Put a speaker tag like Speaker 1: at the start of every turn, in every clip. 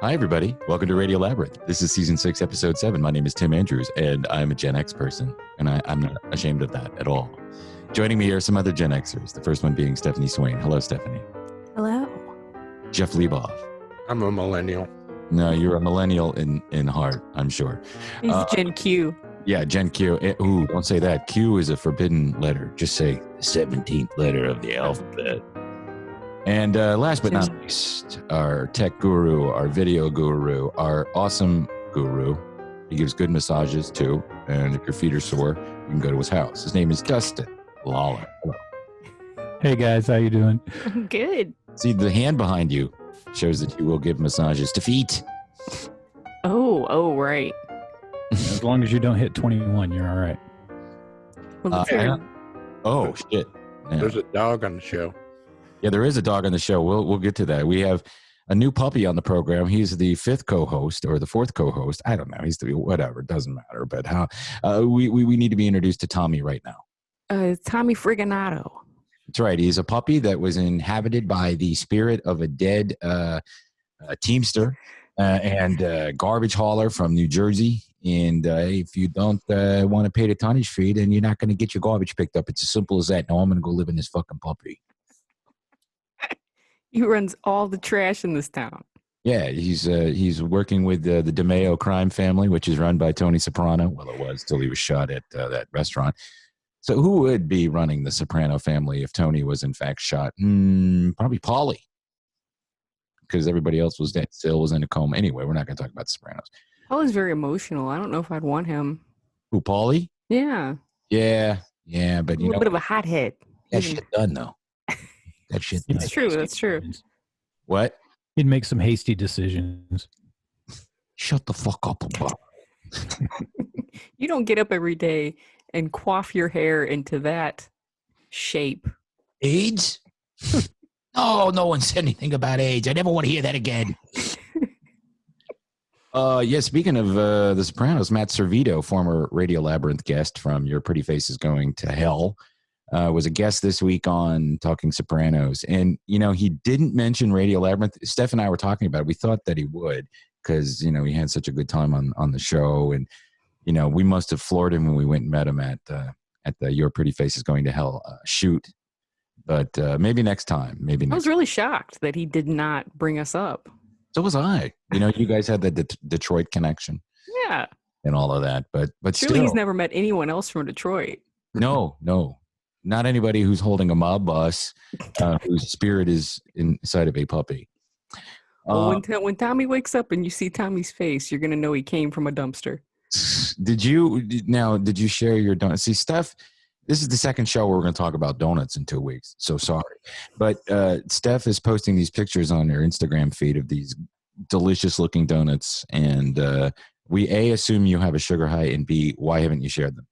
Speaker 1: Hi, everybody. Welcome to Radio Labyrinth. This is Season 6, Episode 7. My name is Tim Andrews, and I'm a Gen X person, and I'm not ashamed of that at all. Joining me are some other Gen Xers, the first one being Stephanie Swain. Hello, Stephanie.
Speaker 2: Hello.
Speaker 1: Jeff Leboff.
Speaker 3: I'm a millennial.
Speaker 1: No, you're a millennial in heart, I'm sure.
Speaker 2: He's Gen Q.
Speaker 1: Yeah, Gen Q. Ooh, don't say that. Q is a forbidden letter. Just say the 17th letter of the alphabet. And last but not least, our tech guru, our video guru, our awesome guru. He gives good massages too. And if your feet are sore, you can go to his house. His name is Dustin Lawler. Hello.
Speaker 4: Hey guys, how you doing?
Speaker 2: I'm good.
Speaker 1: See, the hand behind you shows that you will give massages to feet.
Speaker 2: Oh, right.
Speaker 4: As long as you don't hit 21, you're all right.
Speaker 2: Well,
Speaker 1: oh, shit. Yeah.
Speaker 3: There's a dog on the show.
Speaker 1: Yeah, there is a dog on the show. We'll get to that. We have a new puppy on the program. He's the fifth co-host or the fourth co-host. I don't know. He's the whatever. It doesn't matter. But how we need to be introduced to Tommy right now.
Speaker 2: Tommy Friganato.
Speaker 1: That's right. He's a puppy that was inhabited by the spirit of a dead teamster and garbage hauler from New Jersey. And if you don't want to pay the tonnage fee, then you're not going to get your garbage picked up. It's as simple as that. Now I'm going to go live in this fucking puppy.
Speaker 2: He runs all the trash in this town.
Speaker 1: Yeah, he's working with the DeMeo crime family, which is run by Tony Soprano. Well, it was till he was shot at that restaurant. So who would be running the Soprano family if Tony was in fact shot? Probably Paulie, because everybody else was dead. Still was in a coma. Anyway, we're not going to talk about the Sopranos.
Speaker 2: Paulie's very emotional. I don't know if I'd want him.
Speaker 1: Who, Paulie?
Speaker 2: Yeah.
Speaker 1: Yeah, but
Speaker 2: a little bit of a hothead.
Speaker 1: That shit done though. That shit.
Speaker 2: That's true. That's true.
Speaker 1: What?
Speaker 4: He'd make some hasty decisions.
Speaker 1: Shut the fuck up about.
Speaker 2: You don't get up every day and coif your hair into that shape.
Speaker 1: AIDS? No one said anything about AIDS. I never want to hear that again. Speaking of The Sopranos, Matt Servitto, former Radio Labyrinth guest from Your Pretty Face is Going to Hell, was a guest this week on Talking Sopranos. And, he didn't mention Radio Labyrinth. Steph and I were talking about it. We thought that he would because, he had such a good time on the show. And, we must have floored him when we went and met him at the Your Pretty Face is Going to Hell shoot. But maybe next time. I
Speaker 2: was really shocked that he did not bring us up.
Speaker 1: So was I. You guys had the Detroit connection.
Speaker 2: Yeah.
Speaker 1: And all of that. But
Speaker 2: surely he's never met anyone else from Detroit.
Speaker 1: No. Not anybody who's holding a mob boss whose spirit is inside of a puppy.
Speaker 2: Well, when Tommy wakes up and you see Tommy's face, you're going to know he came from a dumpster.
Speaker 1: Did you share your donuts? See, Steph, this is the second show where we're going to talk about donuts in 2 weeks. So sorry. But Steph is posting these pictures on her Instagram feed of these delicious looking donuts. And we, A, assume you have a sugar high, and B, why haven't you shared them?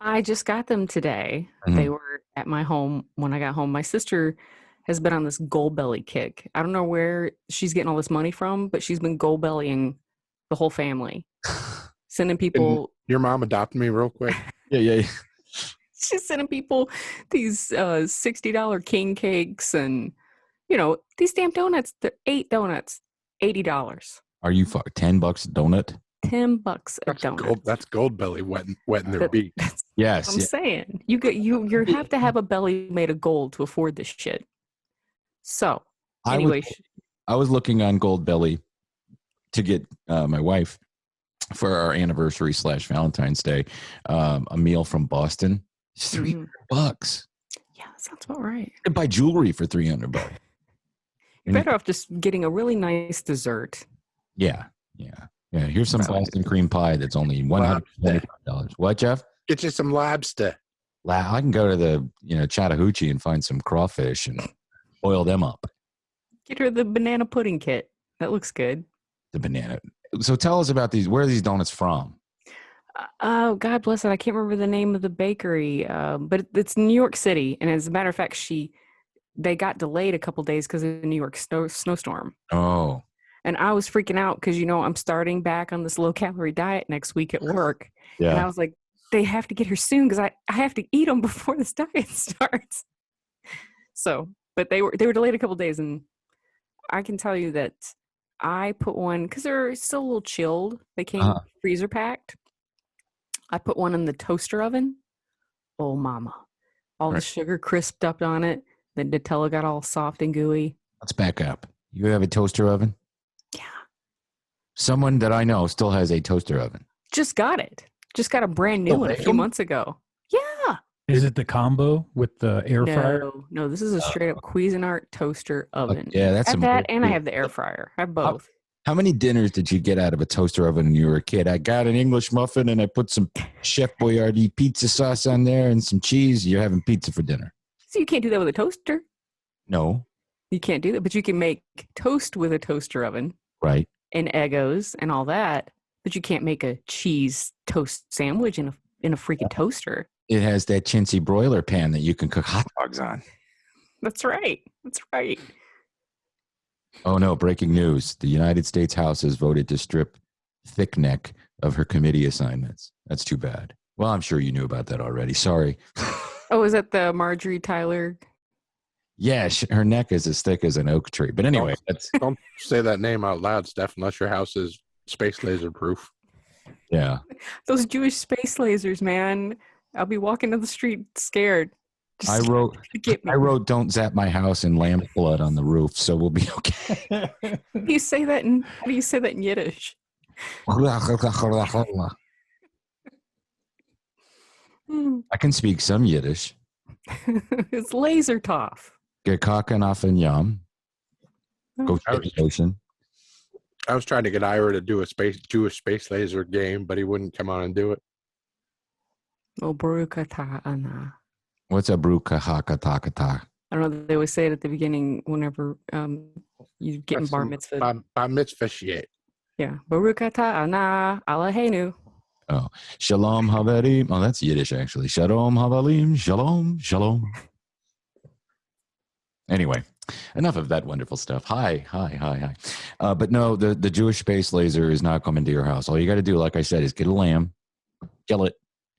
Speaker 2: I just got them today. Mm-hmm. They were at my home when I got home. My sister has been on this Goldbelly kick. I don't know where she's getting all this money from, but she's been Goldbellying the whole family. Sending people...
Speaker 3: Can your mom adopt me real quick?
Speaker 1: Yeah.
Speaker 2: She's sending people these $60 king cakes and, these damn donuts. They're 8 donuts, $80.
Speaker 1: Are you $10 a donut?
Speaker 2: $10 a donut.
Speaker 3: That's Goldbelly wetting their beak.
Speaker 1: Yes.
Speaker 2: I'm saying you have to have a belly made of gold to afford this shit. So anyway,
Speaker 1: I was looking on Goldbelly to get my wife for our anniversary / Valentine's Day a meal from Boston. It's $300.
Speaker 2: Yeah, that sounds about right.
Speaker 1: You can buy jewelry for $300.
Speaker 2: You're better off just getting a really nice dessert.
Speaker 1: Yeah. Here's some Boston cream pie that's only $125. What, Jeff?
Speaker 3: Get you some lobster.
Speaker 1: I can go to the Chattahoochee and find some crawfish and boil them up.
Speaker 2: Get her the banana pudding kit. That looks good.
Speaker 1: The banana. So tell us about these. Where are these donuts from?
Speaker 2: Oh, God bless it. I can't remember the name of the bakery, but it's New York City. And as a matter of fact, they got delayed a couple days because of the New York snowstorm.
Speaker 1: Oh.
Speaker 2: And I was freaking out because, I'm starting back on this low-calorie diet next week at work. Yeah. And I was like, they have to get here soon because I have to eat them before this diet starts. So, but they were delayed a couple days, and I can tell you that I put one because they're still a little chilled. They came freezer packed. I put one in the toaster oven. Oh, mama! All the sugar crisped up on it. The Nutella got all soft and gooey.
Speaker 1: Let's back up. You have a toaster oven?
Speaker 2: Yeah.
Speaker 1: Someone that I know still has a toaster oven.
Speaker 2: Just got it. Just got a brand new one a few months ago. Yeah.
Speaker 4: Is it the combo with the air fryer?
Speaker 2: No, this is a straight up Cuisinart toaster oven.
Speaker 1: Yeah, that's
Speaker 2: that, and I have the air fryer. I have both.
Speaker 1: How many dinners did you get out of a toaster oven when you were a kid? I got an English muffin and I put some Chef Boyardee pizza sauce on there and some cheese. You're having pizza for dinner.
Speaker 2: So you can't do that with a toaster?
Speaker 1: No.
Speaker 2: You can't do that, but you can make toast with a toaster oven.
Speaker 1: Right.
Speaker 2: And Eggos and all that, but you can't make a cheese toast sandwich in a freaking toaster.
Speaker 1: It has that chintzy broiler pan that you can cook hot dogs on.
Speaker 2: That's right.
Speaker 1: Oh, no. Breaking news. The United States House has voted to strip Thickneck of her committee assignments. That's too bad. Well, I'm sure you knew about that already. Sorry.
Speaker 2: Oh, is that the Marjorie Tyler?
Speaker 1: Yeah, her neck is as thick as an oak tree. But anyway.
Speaker 3: Don't say that name out loud, Steph, unless your house is space laser proof.
Speaker 1: Yeah.
Speaker 2: Those Jewish space lasers, man. I'll be walking down the street scared.
Speaker 1: I wrote, "Don't zap my house" in lamb blood on the roof, so we'll be okay.
Speaker 2: How do you say that in Yiddish?
Speaker 1: I can speak some Yiddish.
Speaker 2: It's laser toff.
Speaker 1: Gekaken auf en yam. Go to the ocean.
Speaker 3: I was trying to get Ira to do a Jewish space laser game, but he wouldn't come on and do it.
Speaker 2: Oh, Barukata Ana.
Speaker 1: What's a bruka-haka-taka-ta?
Speaker 2: I don't know. They always say it at the beginning whenever you get in bar mitzvah.
Speaker 3: Bar mitzvah.
Speaker 2: Yeah. Barukata Ana Alahenu.
Speaker 1: Oh, Shalom Havalim. Oh, that's Yiddish, actually. Shalom Havalim. Shalom. Shalom. Anyway, enough of that wonderful stuff. Hi. But no, the Jewish space laser is not coming to your house. All you got to do, like I said, is get a lamb, kill it,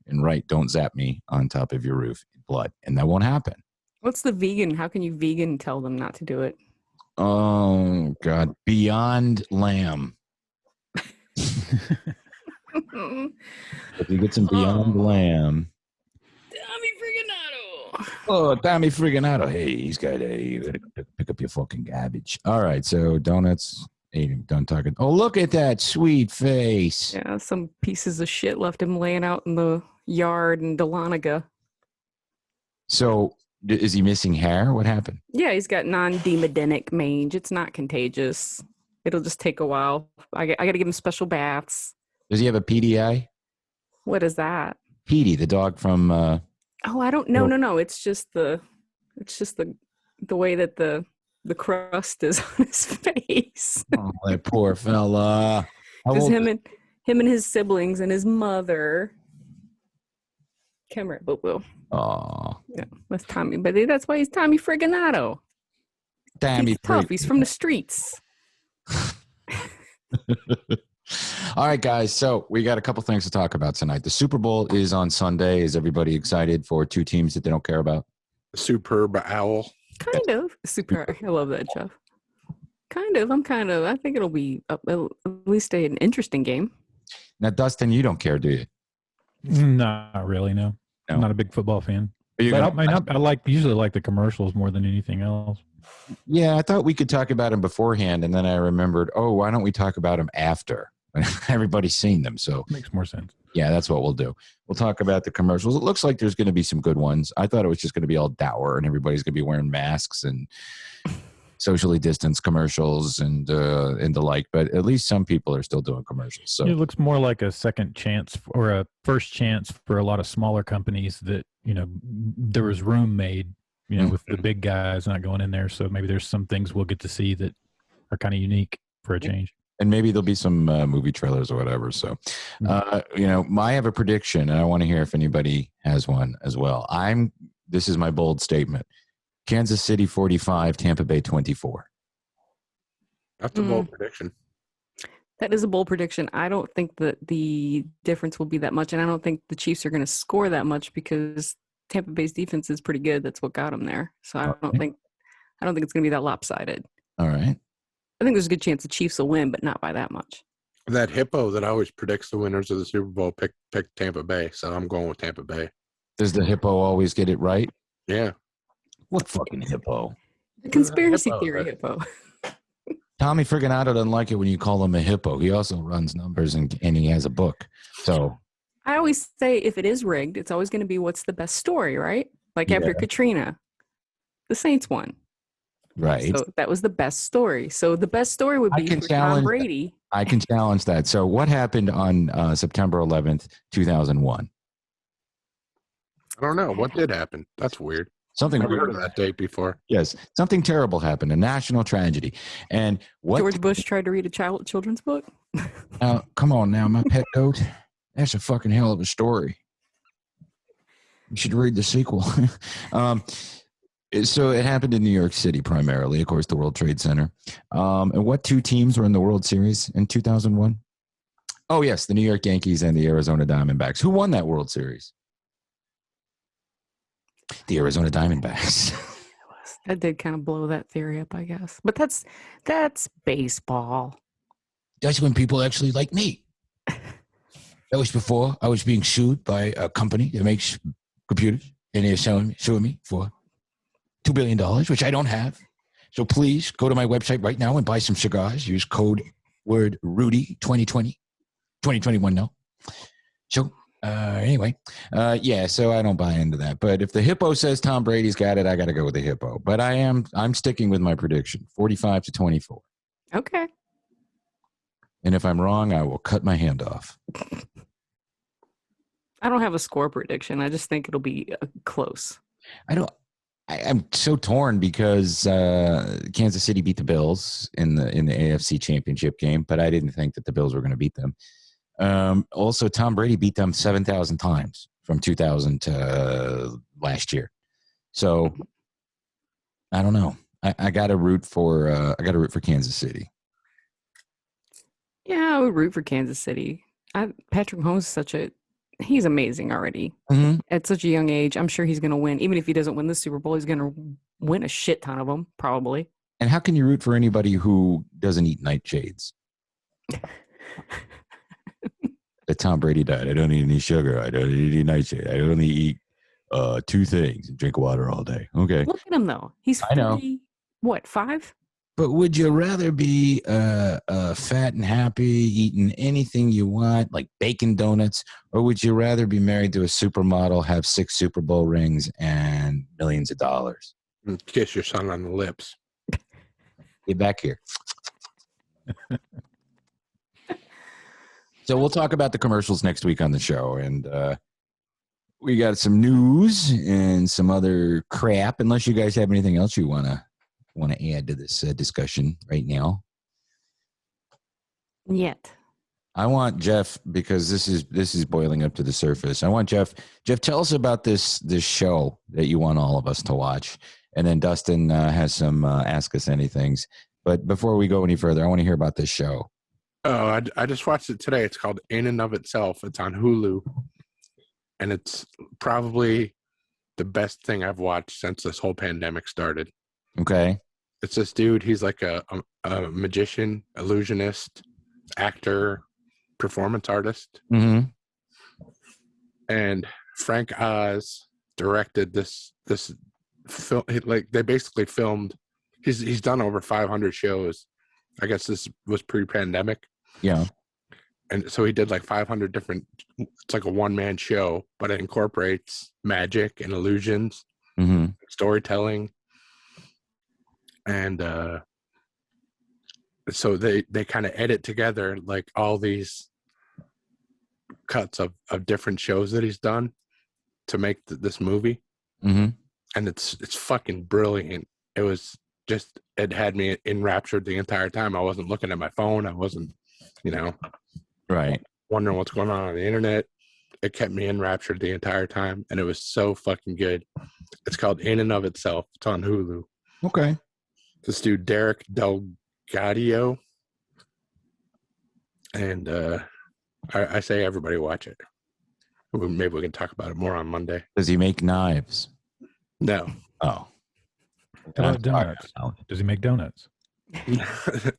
Speaker 1: and write "Don't zap me" on top of your roof in blood. And that won't happen. What's
Speaker 2: the vegan? How can you vegan tell them not to do it?
Speaker 1: Oh, God. Beyond lamb. If you get some Beyond Lamb.
Speaker 2: Tommy Friganato.
Speaker 1: Oh, Tommy Friganato. Hey, he's got you gotta pick up your fucking garbage. All right, so donuts. Done talking. Oh, look at that sweet face.
Speaker 2: Yeah, some pieces of shit left him laying out in the yard in Dahlonega.
Speaker 1: So, is he missing hair? What happened?
Speaker 2: Yeah, he's got non-demodenic mange. It's not contagious. It'll just take a while. I got to give him special baths.
Speaker 1: Does he have a PDI?
Speaker 2: What is that?
Speaker 1: Petey, the dog from.
Speaker 2: Oh, I don't. No. It's just the way that the crust is on his face.
Speaker 1: Oh, that poor fella.
Speaker 2: Just him and his siblings and his mother. Come here, boo boo.
Speaker 1: Oh.
Speaker 2: Yeah, that's Tommy. But that's why he's Tommy Friganato. He's tough. He's from the streets.
Speaker 1: All right, guys. So we got a couple things to talk about tonight. The Super Bowl is on Sunday. Is everybody excited for two teams that they don't care about?
Speaker 3: The Superb Owl.
Speaker 2: Kind of. Super. I love that, Jeff. Kind of. I think it'll be at least an interesting game.
Speaker 1: Now, Dustin, you don't care, do you?
Speaker 4: Not really, no. I'm not a big football fan. I usually like the commercials more than anything else.
Speaker 1: Yeah, I thought we could talk about them beforehand, and then I remembered, why don't we talk about them after? Everybody's seen them, so
Speaker 4: makes more sense.
Speaker 1: Yeah, that's what we'll do. We'll talk about the commercials. It looks like there's going to be some good ones. I thought it was just going to be all dour, and everybody's going to be wearing masks and socially distanced commercials and the like, but at least some people are still doing commercials. So
Speaker 4: it looks more like a second chance or a first chance for a lot of smaller companies that, there was room made, with the big guys not going in there. So maybe there's some things we'll get to see that are kind of unique for a change.
Speaker 1: And maybe there'll be some movie trailers or whatever. So, I have a prediction, and I want to hear if anybody has one as well. This is my bold statement. Kansas City 45, Tampa Bay 24.
Speaker 3: That's a bold prediction.
Speaker 2: That is a bold prediction. I don't think that the difference will be that much, and I don't think the Chiefs are going to score that much because Tampa Bay's defense is pretty good. That's what got them there. So I don't think it's going to be that lopsided.
Speaker 1: All right.
Speaker 2: I think there's a good chance the Chiefs will win, but not by that much.
Speaker 3: That hippo that always predicts the winners of the Super Bowl picked Tampa Bay, so I'm going with Tampa Bay.
Speaker 1: Does the hippo always get it right?
Speaker 3: Yeah.
Speaker 1: What fucking hippo?
Speaker 2: The conspiracy theory hippo.
Speaker 1: Tommy Friganato doesn't like it when you call him a hippo. He also runs numbers and he has a book. So
Speaker 2: I always say if it is rigged, it's always going to be what's the best story, right? Like after Katrina, the Saints won.
Speaker 1: Right.
Speaker 2: So that was the best story. So the best story would be for Tom Brady.
Speaker 1: I can challenge that. So what happened on September 11th, 2001?
Speaker 3: I don't know. What did happen? That's weird.
Speaker 1: Something
Speaker 3: I've heard of that date before.
Speaker 1: Yes. Something terrible happened, a national tragedy. And what
Speaker 2: George Bush tried to read a children's book?
Speaker 1: Come on now, my pet goat. That's a fucking hell of a story. You should read the sequel. So it happened in New York City primarily, of course, the World Trade Center. And what two teams were in the World Series in 2001? Oh, yes, the New York Yankees and the Arizona Diamondbacks. Who won that World Series? The Arizona Diamondbacks.
Speaker 2: That did kind of blow that theory up, I guess. But that's baseball.
Speaker 1: That's when people actually like me. That was before I was being sued by a company that makes computers, and they're suing me for $2 billion, which I don't have. So please go to my website right now and buy some cigars. Use code word Rudy 2021 now. So anyway, so I don't buy into that. But if the hippo says Tom Brady's got it, I got to go with the hippo. But I'm sticking with my prediction, 45-24.
Speaker 2: Okay.
Speaker 1: And if I'm wrong, I will cut my hand off.
Speaker 2: I don't have a score prediction. I just think it'll be close.
Speaker 1: I'm so torn because Kansas City beat the Bills in the AFC Championship game, but I didn't think that the Bills were going to beat them. Also, Tom Brady beat them 7,000 times from 2000 to last year. So I don't know. I got to root for Kansas City.
Speaker 2: Yeah, I would root for Kansas City. Patrick Mahomes is he's amazing already.
Speaker 1: Mm-hmm.
Speaker 2: At such a young age. I'm sure he's going to win. Even if he doesn't win the Super Bowl, he's going to win a shit ton of them, probably.
Speaker 1: And how can you root for anybody who doesn't eat nightshades? That Tom Brady died. I don't eat any sugar. I don't eat any nightshade. I only eat 2 things and drink water all day. Okay.
Speaker 2: Look at him, though. He's 5?
Speaker 1: But would you rather be fat and happy, eating anything you want, like bacon donuts, or would you rather be married to a supermodel, have 6 Super Bowl rings, and millions of dollars?
Speaker 3: And kiss your son on the lips.
Speaker 1: Get back here. So we'll talk about the commercials next week on the show, and we got some news and some other crap. Unless you guys have anything else you want to add to this discussion right now.
Speaker 2: Yet.
Speaker 1: I want Jeff, because this is boiling up to the surface. I want Jeff, tell us about this show that you want all of us to watch. And then Dustin has some Ask Us Anythings. But before we go any further, I want to hear about this show.
Speaker 3: Oh, I just watched it today. It's called In and of Itself. It's on Hulu. And it's probably the best thing I've watched since this whole pandemic started.
Speaker 1: Okay.
Speaker 3: It's this dude. He's like a magician, illusionist, actor, performance artist.
Speaker 1: Mm-hmm.
Speaker 3: And Frank Oz directed this film. Like, they basically filmed. He's done over 500 shows. I guess this was pre-pandemic.
Speaker 1: Yeah.
Speaker 3: And so he did like 500 different. It's like a one-man show, but it incorporates magic and illusions,
Speaker 1: mm-hmm.
Speaker 3: storytelling. and so they kind of edit together like all these cuts of different shows that he's done to make this movie.
Speaker 1: Mm-hmm.
Speaker 3: And it's fucking brilliant. It was just, it had me enraptured the entire time. I wasn't looking at my phone. I wasn't,
Speaker 1: Right.
Speaker 3: wondering what's going on the internet. It kept me enraptured the entire time, and it was so fucking good. It's called In and of Itself. It's on Hulu.
Speaker 1: Okay.
Speaker 3: This dude Derek Delgadio, and I say everybody watch it. Maybe we can talk about it more on Monday.
Speaker 1: Does he make knives?
Speaker 3: No.
Speaker 1: Oh.
Speaker 4: How about donuts? Does he make donuts?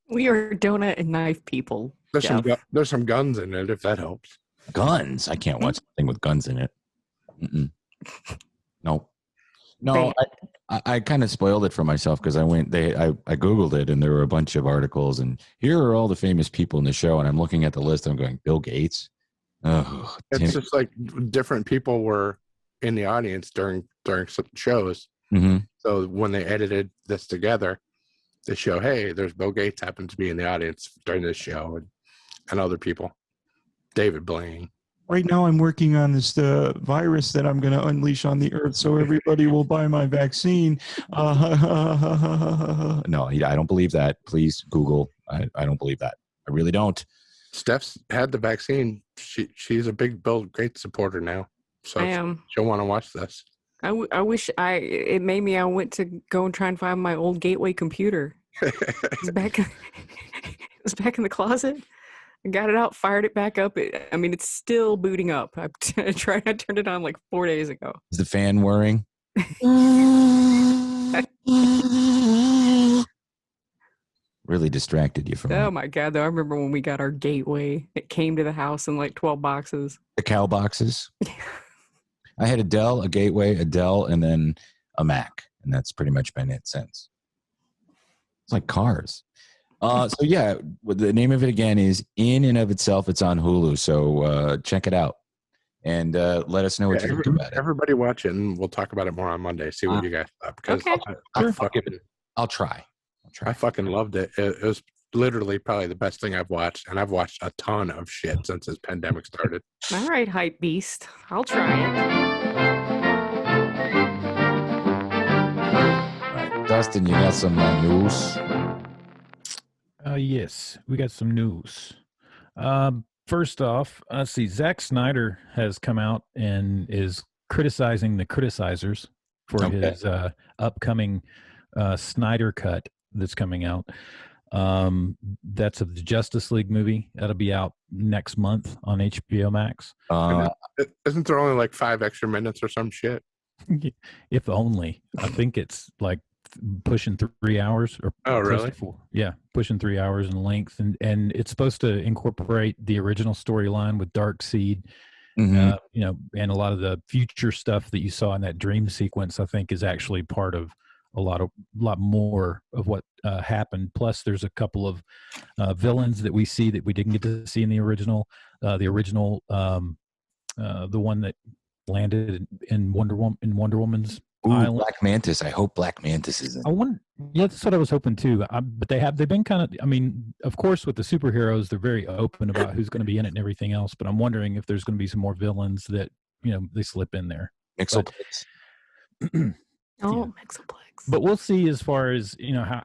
Speaker 2: We are donut and knife people.
Speaker 3: There's some guns in it, if that helps.
Speaker 1: Guns? I can't watch something with guns in it. Nope. No, I kind of spoiled it for myself because I Googled it and there were a bunch of articles and here are all the famous people in the show. And I'm looking at the list. I'm going, Bill Gates. Oh,
Speaker 3: it's just like different people were in the audience during some shows.
Speaker 1: Mm-hmm.
Speaker 3: So when they edited this together, they show, hey, there's Bill Gates happened to be in the audience during this show, and other people. David Blaine.
Speaker 1: Right now I'm working on this virus that I'm going to unleash on the earth so everybody will buy my vaccine. No, I don't believe that. Please Google. I don't believe that. I really don't.
Speaker 3: Steph's had the vaccine. She's a big Bill Gates supporter now. So
Speaker 2: I am.
Speaker 3: She'll want to watch this.
Speaker 2: I wish it made me. I went to go and try and find my old Gateway computer. It was back in the closet. I got it out, fired it back up. It's still booting up. I turned it on like 4 days ago.
Speaker 1: Is the fan whirring? Really distracted you from
Speaker 2: Oh my God, though. I remember when we got our Gateway. It came to the house in like 12 boxes.
Speaker 1: The cow boxes? I had a Dell, a Gateway, a Dell, and then a Mac. And that's pretty much been it since. It's like cars. So yeah, the name of it again is In and of Itself. It's on Hulu. So check it out. And let us know what you think about it.
Speaker 3: Everybody watch it, and we'll talk about it more on Monday. See what you guys thought. Because
Speaker 2: okay.
Speaker 1: I'll try.
Speaker 3: I fucking loved it. It was literally probably the best thing I've watched. And I've watched a ton of shit since this pandemic started.
Speaker 2: All right, hype beast. I'll try it.
Speaker 1: All right, Dustin, you got some news?
Speaker 4: Yes, we got some news. First off, let's see. Zack Snyder has come out and is criticizing the criticizers for his upcoming Snyder Cut that's coming out. That's of the Justice League movie. That'll be out next month on HBO Max.
Speaker 3: Isn't there only like 5 extra minutes or some shit?
Speaker 4: If only. I think it's like pushing 3 hours.
Speaker 3: Oh, really?
Speaker 4: Pushing 3 hours in length, and it's supposed to incorporate the original storyline with Darkseid.
Speaker 1: Mm-hmm.
Speaker 4: And a lot of the future stuff that you saw in that dream sequence, I think, is actually part of a lot more of what happened. Plus, there's a couple of villains that we see that we didn't get to see in the original. The one that landed in Wonder Woman's island.
Speaker 1: Black Mantis. I hope Black Mantis is in.
Speaker 4: Yeah, that's what I was hoping too. But they've been kind of. Of course, with the superheroes, they're very open about who's going to be in it and everything else. But I'm wondering if there's going to be some more villains that they slip in there.
Speaker 1: Mixoplex.
Speaker 2: Mixoplex.
Speaker 4: But we'll see as far as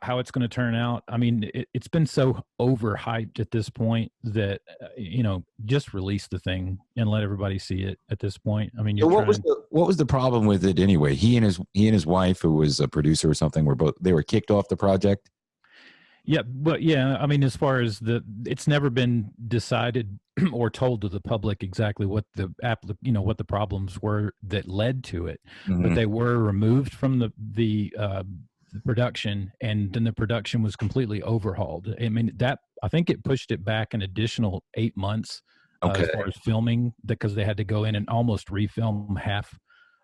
Speaker 4: how it's going to turn out. It's been so overhyped at this point that just release the thing and let everybody see it at this point.
Speaker 1: What was the problem with it anyway? He and his wife, who was a producer or something, they were kicked off the project.
Speaker 4: Yeah, but as far as it's never been decided or told to the public exactly what what the problems were that led to it. Mm-hmm. But they were removed from the production, and then the production was completely overhauled. I think it pushed it back an additional 8 months as far as filming, because they had to go in and almost refilm half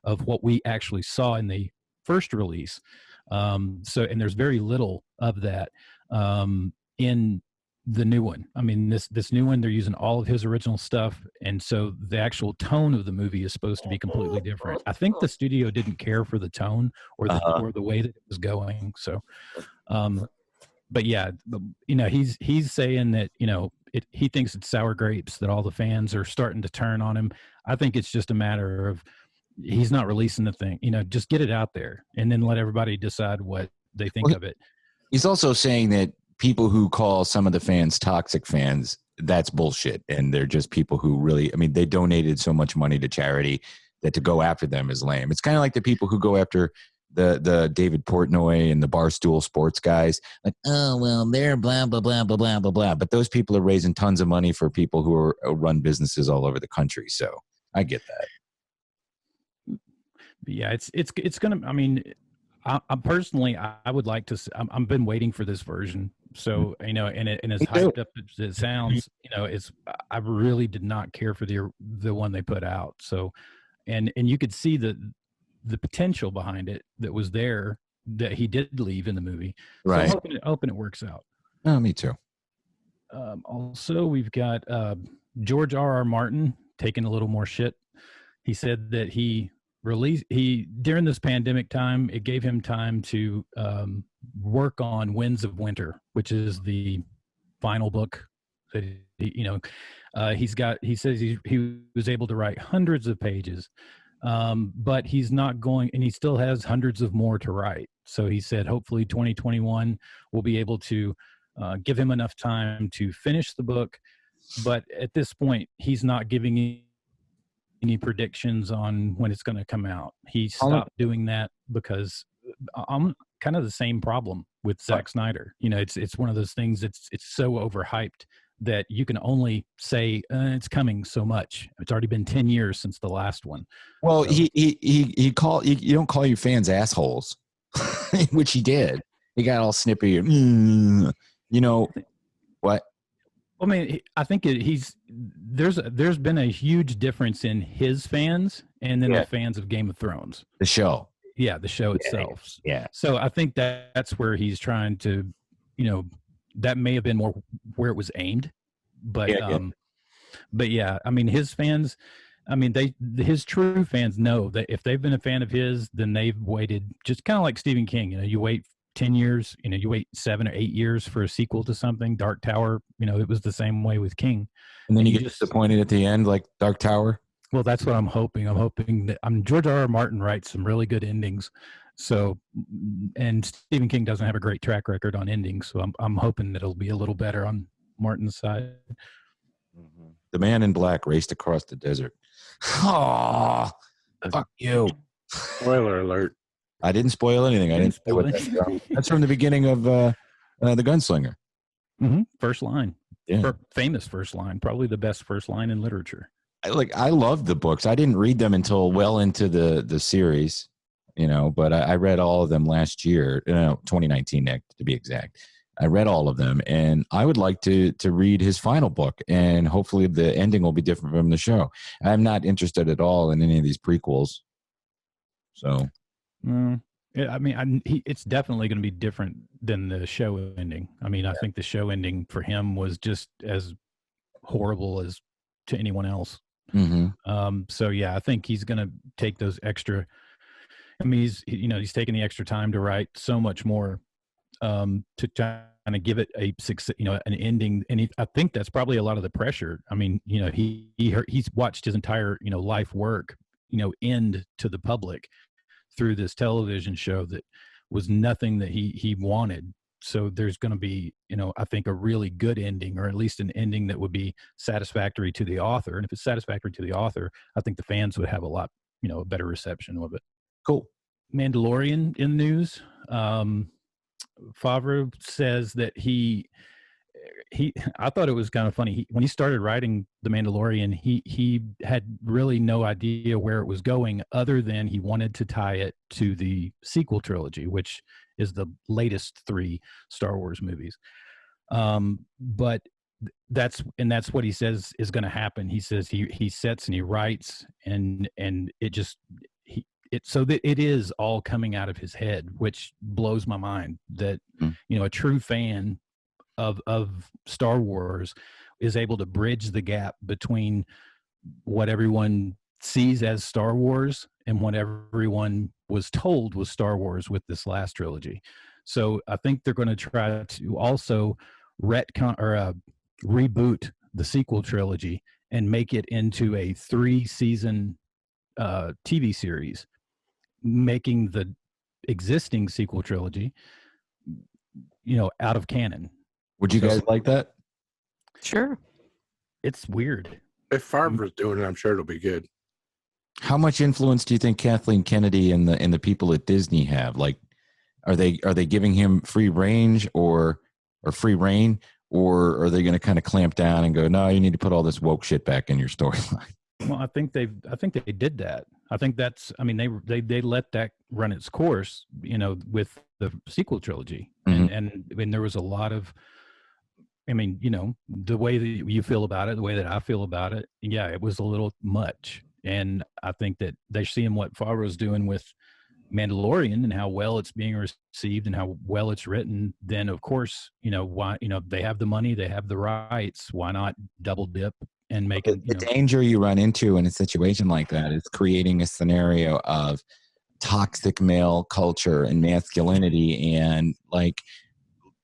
Speaker 4: of what we actually saw in the first release. And there's very little of that in the new one. I mean, this new one, they're using all of his original stuff, and so the actual tone of the movie is supposed to be completely different. I think the studio didn't care for the tone or the way that it was going. So, but yeah, he's saying that he thinks it's sour grapes, that all the fans are starting to turn on him. I think it's just a matter of he's not releasing the thing. Just get it out there and then let everybody decide what they think of it.
Speaker 1: He's also saying that people who call some of the fans toxic fans, that's bullshit. And they're just people who really, I mean, they donated so much money to charity that to go after them is lame. It's kind of like the people who go after the David Portnoy and the Barstool Sports guys. Like, oh, well, they're blah, blah, blah, blah, blah, blah, blah. But those people are raising tons of money for people who run businesses all over the country. So I get that.
Speaker 4: Yeah, it's going to, I mean, I personally, I would like to. I've been waiting for this version, so and as hyped up as it sounds, I really did not care for the one they put out. So, and you could see the potential behind it that was there that he did leave in the movie.
Speaker 1: Right.
Speaker 4: So I'm hoping it works out.
Speaker 1: Oh, me too.
Speaker 4: Also, we've got George R.R. Martin taking a little more shit. He said that during this pandemic time, it gave him time to work on Winds of Winter, which is the final book that he says he was able to write hundreds of pages, but he's not going, and he still has hundreds of more to write. So he said, hopefully 2021 will be able to give him enough time to finish the book. But at this point, he's not giving any predictions on when it's going to come out. He stopped doing that because I'm kind of the same problem with Zack Snyder. It's one of those things. It's so overhyped that you can only say it's coming so much. It's already been 10 years since the last one.
Speaker 1: Well, so. he called you don't call your fans assholes, which he did. He got all snippy. What?
Speaker 4: I mean, I think there's been a huge difference in his fans and then the fans of Game of Thrones.
Speaker 1: The show.
Speaker 4: Yeah, the show itself.
Speaker 1: Yeah.
Speaker 4: So I think that's where he's trying to, that may have been more where it was aimed. But but yeah, I mean, his fans, I mean, his true fans know that if they've been a fan of his, then they've waited, just kind of like Stephen King. You wait 10 years, you wait 7 or 8 years for a sequel to something. Dark Tower, it was the same way with King.
Speaker 1: And then you get disappointed at the end, like Dark Tower.
Speaker 4: Well, that's what I'm hoping. I'm hoping that George R.R. Martin writes some really good endings. So, and Stephen King doesn't have a great track record on endings. So I'm hoping that it'll be a little better on Martin's side.
Speaker 1: Mm-hmm. The man in black raced across the desert. Oh, fuck you.
Speaker 3: Spoiler alert.
Speaker 1: I didn't spoil anything. I didn't spoil it. That's from the beginning of The Gunslinger.
Speaker 4: Mm-hmm. First line.
Speaker 1: Yeah.
Speaker 4: Famous first line. Probably the best first line in literature.
Speaker 1: I love the books. I didn't read them until well into the series, but I read all of them last year, 2019 Nick, to be exact. I read all of them, and I would like to read his final book, and hopefully the ending will be different from the show. I'm not interested at all in any of these prequels. So...
Speaker 4: I mean, it's definitely going to be different than the show ending. I mean, I think the show ending for him was just as horrible as to anyone else.
Speaker 1: Mm-hmm.
Speaker 4: So yeah, I think he's going to take those extra. I mean, he's taking the extra time to write so much more to kind of give it a success, an ending. And I think that's probably a lot of the pressure. I mean, he's watched his entire life work, end to the public through this television show that was nothing that he wanted. So there's going to be, I think a really good ending, or at least an ending that would be satisfactory to the author. And if it's satisfactory to the author, I think the fans would have a lot, a better reception of it.
Speaker 1: Cool.
Speaker 4: Mandalorian in the news. Favreau says that I thought it was kind of funny. When he started writing The Mandalorian, he had really no idea where it was going, other than he wanted to tie it to the sequel trilogy, which is the latest 3 Star Wars movies. But that's what he says is going to happen. He says he sets and he writes, and it just so that it is all coming out of his head, which blows my mind. That a true fan of Star Wars is able to bridge the gap between what everyone sees as Star Wars and what everyone was told was Star Wars with this last trilogy. So I think they're going to try to also retcon or reboot the sequel trilogy and make it into a 3-season TV series, making the existing sequel trilogy, out of canon.
Speaker 1: Would you guys like that?
Speaker 2: Sure.
Speaker 4: It's weird.
Speaker 3: If Favre's doing it, I'm sure it'll be good.
Speaker 1: How much influence do you think Kathleen Kennedy and the people at Disney have? Like, are they giving him free range or free reign, or are they going to kind of clamp down and go, no, you need to put all this woke shit back in your storyline?
Speaker 4: Well, I think they did that. I think that's. I mean, they let that run its course, with the sequel trilogy, and there was a lot of. I mean, the way that you feel about it, the way that I feel about it, yeah, it was a little much. And I think that they're seeing what Favreau's doing with Mandalorian and how well it's being received and how well it's written. Then, of course, why, they have the money, they have the rights. Why not double dip and make it?
Speaker 1: The danger you run into in a situation like that is creating a scenario of toxic male culture and masculinity and like,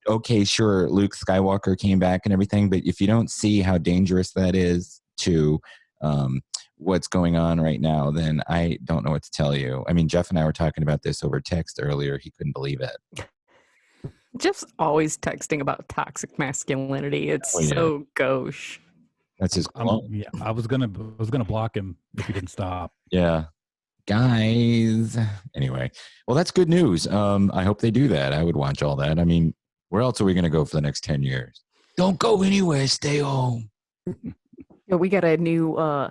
Speaker 1: okay, sure, Luke Skywalker came back and everything, but if you don't see how dangerous that is to what's going on right now, then I don't know what to tell you. I mean, Jeff and I were talking about this over text earlier. He couldn't believe it.
Speaker 2: Jeff's always texting about toxic masculinity. It's so gauche.
Speaker 1: That's his clone.
Speaker 4: I was gonna block him if he didn't stop.
Speaker 1: Yeah. Guys. Anyway. Well, that's good news. I hope they do that. I would watch all that. I mean, where else are we going to go for the next 10 years? Don't go anywhere. Stay home.
Speaker 2: Yeah, we got a new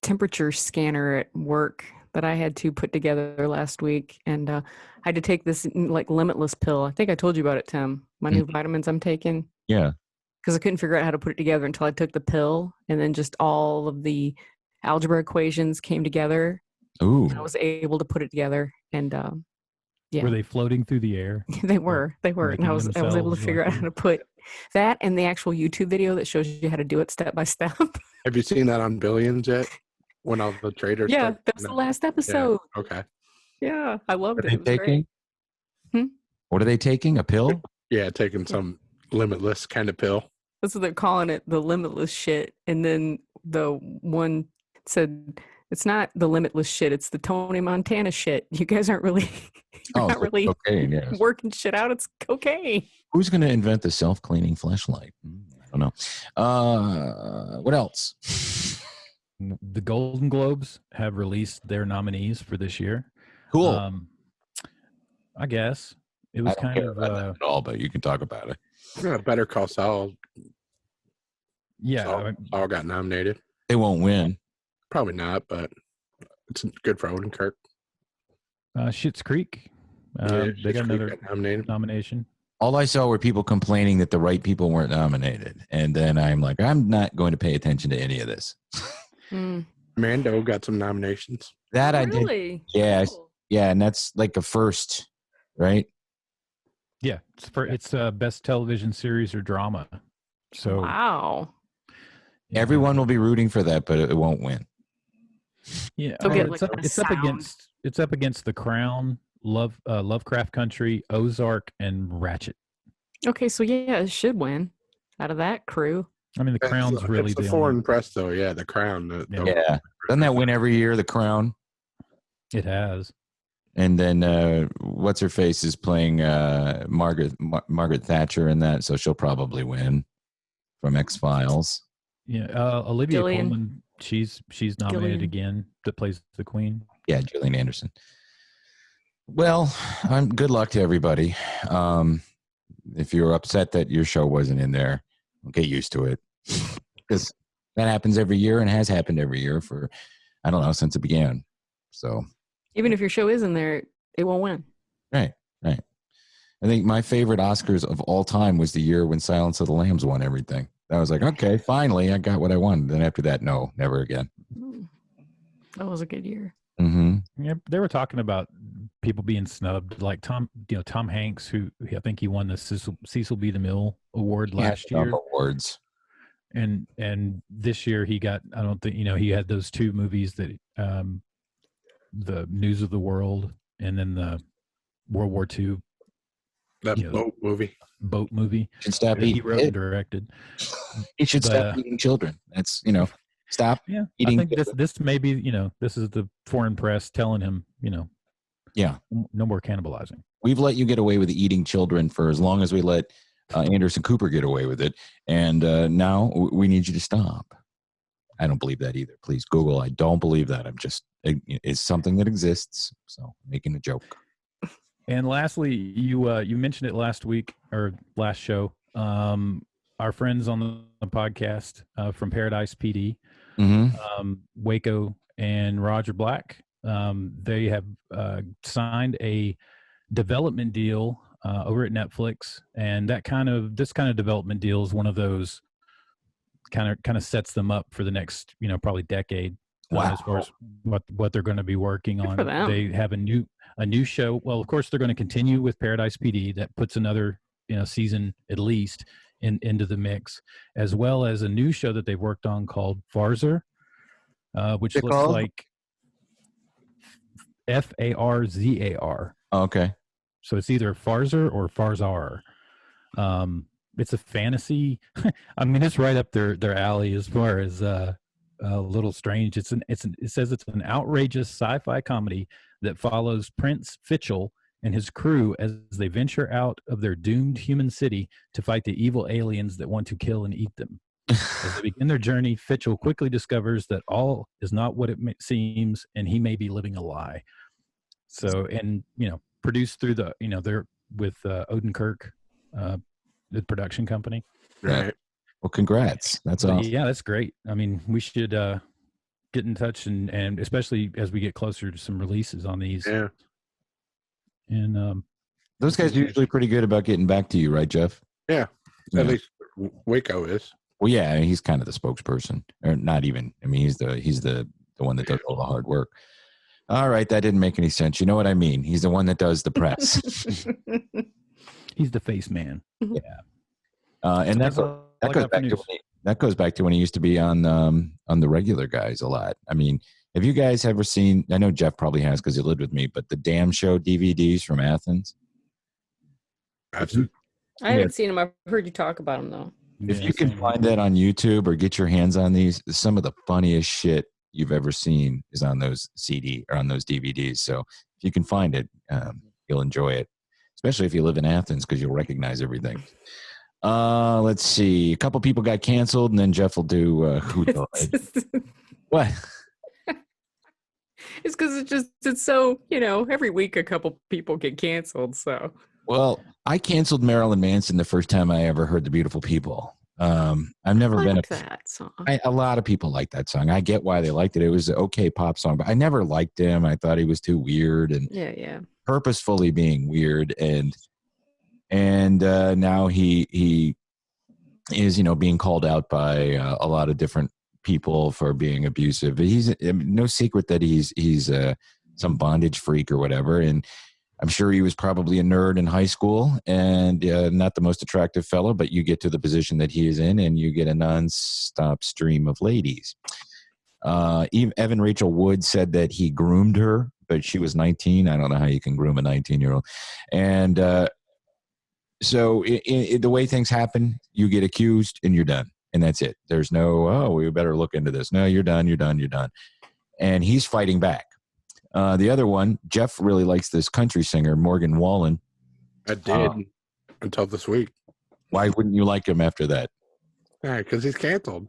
Speaker 2: temperature scanner at work that I had to put together last week. And I had to take this like limitless pill. I think I told you about it, Tim. My new vitamins I'm taking.
Speaker 1: Yeah.
Speaker 2: Because I couldn't figure out how to put it together until I took the pill. And then just all of the algebra equations came together.
Speaker 1: Ooh.
Speaker 2: And I was able to put it together. And yeah.
Speaker 4: Were they floating through the air?
Speaker 2: They were. And I was able to figure out how to put that and the actual YouTube video that shows you how to do it step by step.
Speaker 3: Have you seen that on Billions yet? When all the traders.
Speaker 2: Yeah, that was the last episode.
Speaker 3: Yeah. Okay.
Speaker 2: Yeah, I loved it.
Speaker 1: What are they taking? What are they taking? A pill?
Speaker 3: Yeah, taking some limitless kind of pill.
Speaker 2: That's what they're calling it, the limitless shit. And then the one said, it's not the limitless shit, it's the Tony Montana shit. You guys aren't really, not really
Speaker 1: cocaine, yes.
Speaker 2: working shit out. It's cocaine.
Speaker 1: Who's going to invent the self-cleaning fleshlight? I don't know. What else?
Speaker 4: The Golden Globes have released their nominees for this year.
Speaker 1: Cool.
Speaker 4: I guess it was kind of
Speaker 1: at all, but you can talk about it.
Speaker 3: Yeah, Better Call Saul.
Speaker 4: Yeah,
Speaker 3: Saul got nominated.
Speaker 1: They won't win.
Speaker 3: Probably not, but it's good for Odenkirk.
Speaker 4: Schitt's Creek. They got another nomination.
Speaker 1: All I saw were people complaining that the right people weren't nominated. And then I'm like, I'm not going to pay attention to any of this.
Speaker 3: Mando got some nominations.
Speaker 1: That I
Speaker 2: did.
Speaker 1: Yeah. Cool. Yeah. And that's like a first, right?
Speaker 4: Yeah. It's best television series or drama. So
Speaker 2: wow.
Speaker 1: Yeah. Everyone will be rooting for that, but it won't win.
Speaker 4: Yeah. It's up against The Crown, Lovecraft Country, Ozark, and Ratchet.
Speaker 2: Okay, so yeah, it should win out of that crew.
Speaker 4: I mean, The Crown's really
Speaker 3: the foreign press, though. Yeah, The Crown.
Speaker 1: Yeah, doesn't that win every year? The Crown.
Speaker 4: It has.
Speaker 1: And then what's her face is playing Margaret Thatcher in that, so she'll probably win from X-Files.
Speaker 4: Yeah, Olivia Colman. She's nominated again. That plays the Queen.
Speaker 1: Yeah, Gillian Anderson. Well, good luck to everybody. If you're upset that your show wasn't in there, get used to it. Because that happens every year and has happened every year for, I don't know, since it began. So
Speaker 2: even if your show is in there, it won't win.
Speaker 1: Right. I think my favorite Oscars of all time was the year when Silence of the Lambs won everything. I was like, okay, finally, I got what I wanted. Then after that, no, never again.
Speaker 2: That was a good year.
Speaker 1: Mm-hmm.
Speaker 4: Yeah, they were talking about people being snubbed, like Tom Hanks, who I think he won the Cecil B. DeMille Award last year.
Speaker 1: Awards.
Speaker 4: And this year he got, I don't think, he had those two movies that, the News of the World and then the World War II.
Speaker 3: That boat movie.
Speaker 1: Should stop
Speaker 4: that
Speaker 1: eating.
Speaker 4: He wrote and directed.
Speaker 1: He should stop eating children. That's, stop
Speaker 4: I
Speaker 1: eating.
Speaker 4: think this may be, this is the foreign press telling him,
Speaker 1: yeah,
Speaker 4: no more cannibalizing.
Speaker 1: We've let you get away with eating children for as long as we let Anderson Cooper get away with it. And now we need you to stop. I don't believe that either. Please Google. I don't believe that. It's something that exists. So I'm making a joke.
Speaker 4: And lastly, you mentioned it last week or last show. Our friends on the podcast from Paradise PD, Waco and Roger Black, they have signed a development deal over at Netflix, and this kind of development deal is one of those kind of sets them up for the next probably decade.
Speaker 1: Wow.
Speaker 4: As far as what they're going to be working
Speaker 2: Good
Speaker 4: on.
Speaker 2: for them.
Speaker 4: They have a new show. Well, of course, they're going to continue with Paradise PD. That puts another season at least into the mix, as well as a new show that they've worked on called Farzar, which looks like Farzar.
Speaker 1: Okay.
Speaker 4: So it's either Farzar or Farzar. It's a fantasy. I mean, it's right up their alley as far as a little strange. It says it's an outrageous sci-fi comedy that follows Prince Fitchell and his crew as they venture out of their doomed human city to fight the evil aliens that want to kill and eat them. As they begin their journey, Fitchell quickly discovers that all is not what it seems, and he may be living a lie. So, and produced through they're with Odenkirk, the production company.
Speaker 3: Right.
Speaker 1: Well, congrats. That's awesome.
Speaker 4: Yeah, that's great. I mean, we should get in touch and especially as we get closer to some releases on these.
Speaker 3: Yeah.
Speaker 4: And
Speaker 1: those guys are usually pretty good about getting back to you, right, Jeff?
Speaker 3: Yeah. At least Waco is.
Speaker 1: Well, yeah, he's kind of the spokesperson, or not even. I mean, he's the one that does all the hard work. All right, that didn't make any sense. You know what I mean? He's the one that does the press.
Speaker 4: He's the face man.
Speaker 1: Yeah. And that goes back to when he used to be on the regular guys a lot. I mean, have you guys ever seen? I know Jeff probably has because he lived with me. But the Damn Show DVDs from Athens.
Speaker 2: I haven't seen them. I've heard you talk about them though.
Speaker 1: If you can find that on YouTube or get your hands on these, some of the funniest shit you've ever seen is on those CD or on those DVDs. So if you can find it, you'll enjoy it, especially if you live in Athens because you'll recognize everything. Let's see. A couple people got canceled, and then Jeff will do who died. What?
Speaker 2: It's because it's so, every week a couple people get canceled. So.
Speaker 1: Well, I canceled Marilyn Manson the first time I ever heard The Beautiful People. I've never been
Speaker 2: that song.
Speaker 1: A lot of people like that song. I get why they liked it. It was an okay pop song, but I never liked him. I thought he was too weird and purposefully being weird. And now he is, being called out by a lot of different people for being abusive. He's no secret that he's some bondage freak or whatever. And I'm sure he was probably a nerd in high school and not the most attractive fellow, but you get to the position that he is in and you get a nonstop stream of ladies. Evan Rachel Wood said that he groomed her, but she was 19. I don't know how you can groom a 19-year-old. And so the way things happen, you get accused and you're done. And that's it. There's no, we better look into this. No, you're done. And he's fighting back. The other one, Jeff really likes this country singer, Morgan Wallen.
Speaker 3: I did until this week.
Speaker 1: Why wouldn't you like him after that?
Speaker 3: Yeah, because he's canceled.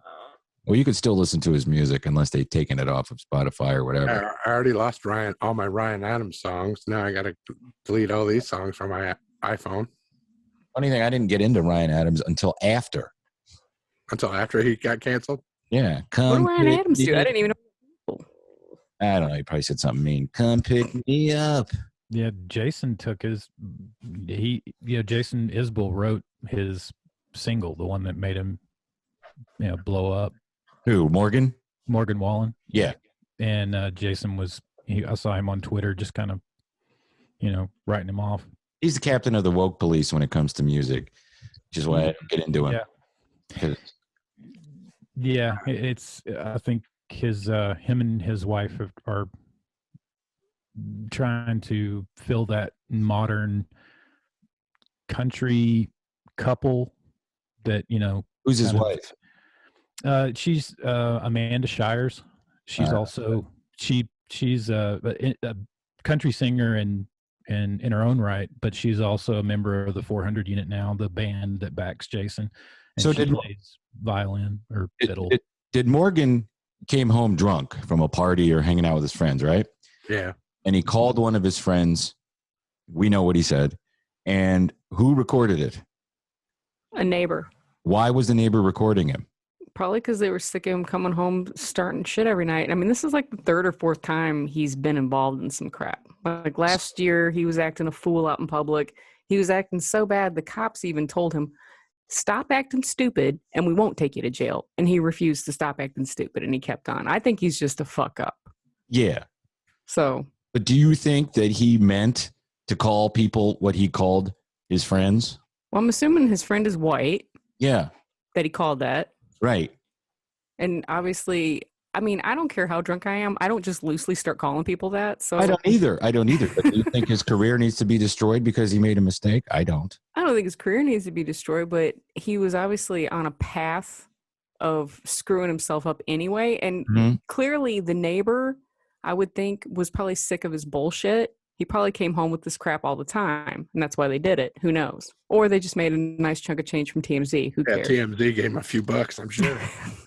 Speaker 1: Well, you could still listen to his music unless they've taken it off of Spotify or whatever.
Speaker 3: I already lost all my Ryan Adams songs. Now I got to delete all these songs from my iPhone.
Speaker 1: Funny thing, I didn't get into Ryan Adams until after.
Speaker 3: Until after he got canceled?
Speaker 1: Yeah.
Speaker 2: What did Ryan Adams do? I didn't even know.
Speaker 1: I don't know. He probably said something mean. Come pick me up.
Speaker 4: Yeah, Jason took Jason Isbell wrote his single, the one that made him, blow up.
Speaker 1: Who, Morgan?
Speaker 4: Morgan Wallen.
Speaker 1: Yeah.
Speaker 4: And Jason was I saw him on Twitter just kind of, writing him off.
Speaker 1: He's the captain of the woke police when it comes to music, which is why I don't get into him.
Speaker 4: Yeah, I think him and his wife are trying to fill that modern country couple that,
Speaker 1: Who's his wife?
Speaker 4: She's Amanda Shires. She's also she's a country singer and in her own right, but she's also a member of the 400 unit now, the band that backs Jason. And
Speaker 1: so
Speaker 4: she plays violin or fiddle.
Speaker 1: Did Morgan came home drunk from a party or hanging out with his friends, right?
Speaker 3: Yeah.
Speaker 1: And he called one of his friends. We know what he said. And who recorded it?
Speaker 2: A neighbor.
Speaker 1: Why was the neighbor recording him?
Speaker 2: Probably because they were sick of him coming home starting shit every night. I mean, this is like the third or fourth time he's been involved in some crap. Like last year, he was acting a fool out in public. He was acting so bad, the cops even told him, stop acting stupid and we won't take you to jail. And he refused to stop acting stupid and he kept on. I think he's just a fuck up.
Speaker 1: Yeah.
Speaker 2: So.
Speaker 1: But do you think that he meant to call people what he called his friends?
Speaker 2: Well, I'm assuming his friend is white.
Speaker 1: Yeah.
Speaker 2: That he called that.
Speaker 1: Right.
Speaker 2: And obviously, I mean, I don't care how drunk I am. I don't just loosely start calling people that. So
Speaker 1: I don't either. But do you think his career needs to be destroyed because he made a mistake? I don't.
Speaker 2: I don't think his career needs to be destroyed, but he was obviously on a path of screwing himself up anyway. And clearly the neighbor, I would think, was probably sick of his bullshit. He probably came home with this crap all the time, and that's why they did it. Who knows? Or they just made a nice chunk of change from TMZ. Who cares?
Speaker 3: TMZ gave him a few bucks, I'm sure.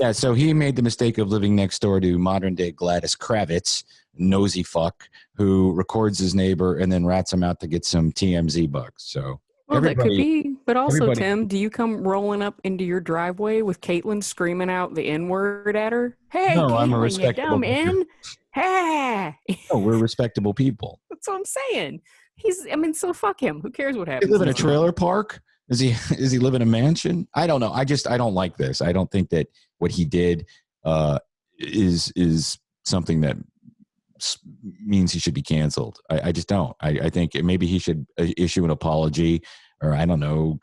Speaker 1: Yeah, so he made the mistake of living next door to modern-day Gladys Kravitz, nosy fuck, who records his neighbor and then rats him out to get some TMZ bucks. So
Speaker 2: well, that could be. But also, Tim, do you come rolling up into your driveway with Caitlin screaming out the N-word at her? Hey,
Speaker 1: no,
Speaker 2: Caitlin,
Speaker 1: I'm a
Speaker 2: you
Speaker 1: respectable
Speaker 2: dumb N. Hey.
Speaker 1: No, we're respectable people.
Speaker 2: That's what I'm saying. So fuck him. Who cares what happens?
Speaker 1: He live in a trailer park? Is he live in a mansion? I don't know. I don't like this. I don't think that what he did is something that means he should be canceled. I just don't. I think maybe he should issue an apology, or I don't know,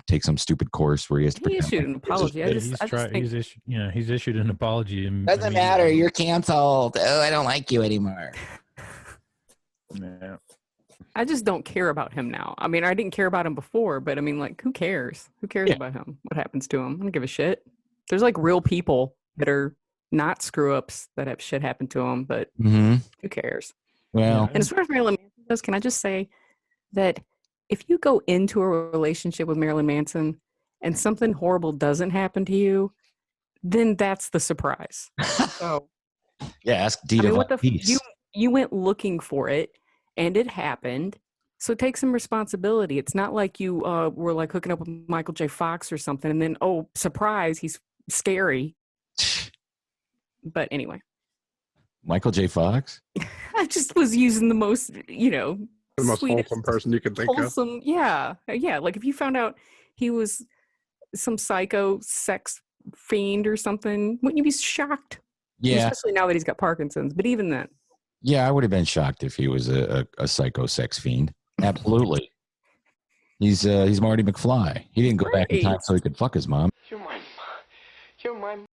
Speaker 1: take some stupid course where he has to.
Speaker 2: He issued an apology.
Speaker 4: He's issued an apology.
Speaker 1: Doesn't matter. You're canceled. Oh, I don't like you anymore.
Speaker 4: Yeah.
Speaker 2: I just don't care about him now. I mean, I didn't care about him before, but I mean, like, who cares? Who cares about him? What happens to him? I don't give a shit. There's like real people that are not screw ups that have shit happen to them, but who cares?
Speaker 1: Well,
Speaker 2: and as far as Marilyn Manson goes, can I just say that if you go into a relationship with Marilyn Manson and something horrible doesn't happen to you, then that's the surprise. So,
Speaker 1: yeah, ask Dita.
Speaker 2: I mean, you went looking for it and it happened. So take some responsibility. It's not like you were like hooking up with Michael J. Fox or something, and then surprise, he's scary. But anyway,
Speaker 1: Michael J. Fox.
Speaker 2: I just was using the most,
Speaker 3: the most wholesome person you could think of.
Speaker 2: Yeah. Like if you found out he was some psycho sex fiend or something, wouldn't you be shocked?
Speaker 1: Yeah,
Speaker 2: especially now that he's got Parkinson's. But even then,
Speaker 1: yeah, I would have been shocked if he was a psycho sex fiend. Absolutely. He's Marty McFly. He didn't go back in time so he could fuck his mom.
Speaker 5: You're my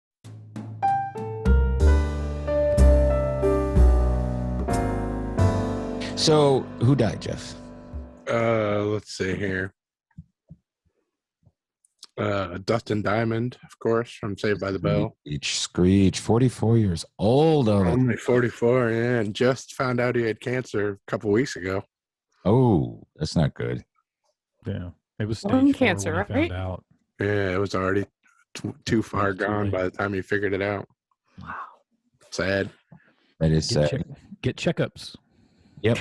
Speaker 1: So, who died, Jeff?
Speaker 3: Let's see here. Dustin Diamond, of course, from Saved by the Bell.
Speaker 1: Screech, 44 years old.
Speaker 3: Only 44, yeah, and just found out he had cancer a couple weeks ago.
Speaker 1: Oh, that's not good.
Speaker 4: Yeah, it was
Speaker 2: lung cancer,
Speaker 4: when he
Speaker 2: right?
Speaker 4: found out.
Speaker 3: Yeah, it was already too far gone by the time he figured it out.
Speaker 2: Wow.
Speaker 3: Sad.
Speaker 1: That is sad.
Speaker 4: Get checkups.
Speaker 1: Yep.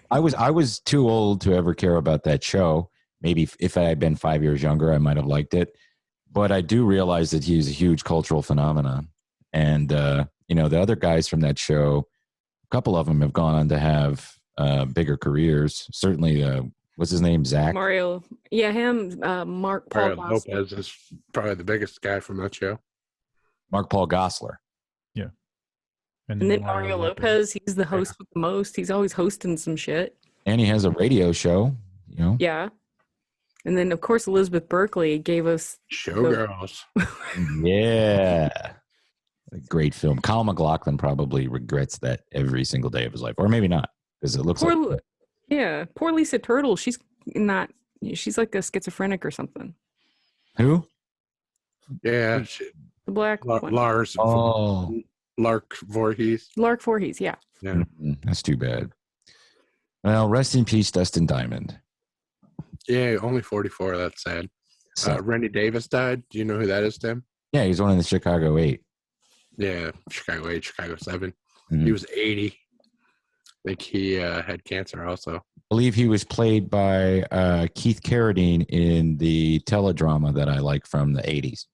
Speaker 1: I was too old to ever care about that show. Maybe if I had been 5 years younger, I might have liked it. But I do realize that he's a huge cultural phenomenon. And, the other guys from that show, a couple of them have gone on to have bigger careers. Certainly, what's his name? Zach?
Speaker 2: Mario. Yeah, him. Mark Paul
Speaker 3: Lopez is probably the biggest guy from that show.
Speaker 1: Mark Paul Gosselaar.
Speaker 4: Yeah.
Speaker 2: And then Mario Lopez, he's the host with the most. He's always hosting some shit.
Speaker 1: And he has a radio show, you know.
Speaker 2: Yeah. And then, of course, Elizabeth Berkley gave us
Speaker 3: Showgirls.
Speaker 1: Yeah. A great film. Kyle MacLachlan probably regrets that every single day of his life. Or maybe not, because it looks like...
Speaker 2: Yeah. Poor Lisa Turtle. She's like a schizophrenic or something.
Speaker 1: Who?
Speaker 3: Yeah.
Speaker 2: The black one.
Speaker 3: Lars.
Speaker 1: Oh.
Speaker 3: Lark Voorhees.
Speaker 2: Lark Voorhees, yeah.
Speaker 3: Yeah.
Speaker 1: Mm-hmm. That's too bad. Well, rest in peace, Dustin Diamond.
Speaker 3: Yeah, only 44. That's sad. Randy Davis died. Do you know who that is, Tim?
Speaker 1: Yeah, he's one of the Chicago 8.
Speaker 3: Yeah, Chicago 8, Chicago 7.
Speaker 1: Mm-hmm.
Speaker 3: He was 80. I think he had cancer also.
Speaker 1: I believe he was played by Keith Carradine in the teledrama that I like from the 80s.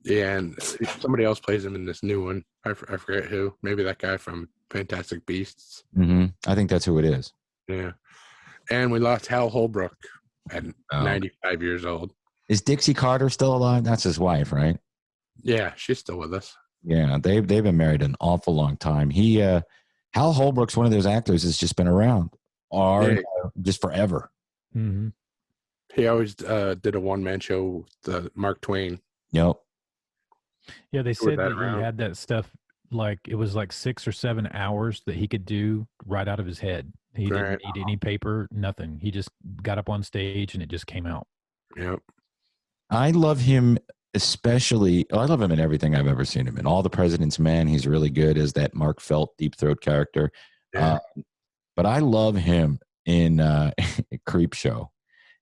Speaker 3: Yeah, and somebody else plays him in this new one. I forget who. Maybe that guy from Fantastic Beasts.
Speaker 1: Mm-hmm. I think that's who it is.
Speaker 3: Yeah. And we lost Hal Holbrook at 95 years old.
Speaker 1: Is Dixie Carter still alive? That's his wife, right?
Speaker 3: Yeah, she's still with us.
Speaker 1: Yeah, they've been married an awful long time. Hal Holbrook's one of those actors that's just been around just forever.
Speaker 4: Mm-hmm.
Speaker 3: He always did a one-man show with Mark Twain.
Speaker 1: Yep.
Speaker 4: Yeah, they said that he had that stuff, like it was like 6 or 7 hours that he could do right out of his head. He didn't need any paper, nothing. He just got up on stage and it just came out.
Speaker 3: Yep.
Speaker 1: I love him especially. I love him in everything I've ever seen him in. All the President's Men, he's really good as that Mark Felt Deep Throat character.
Speaker 3: Yeah.
Speaker 1: But I love him in Creep Show.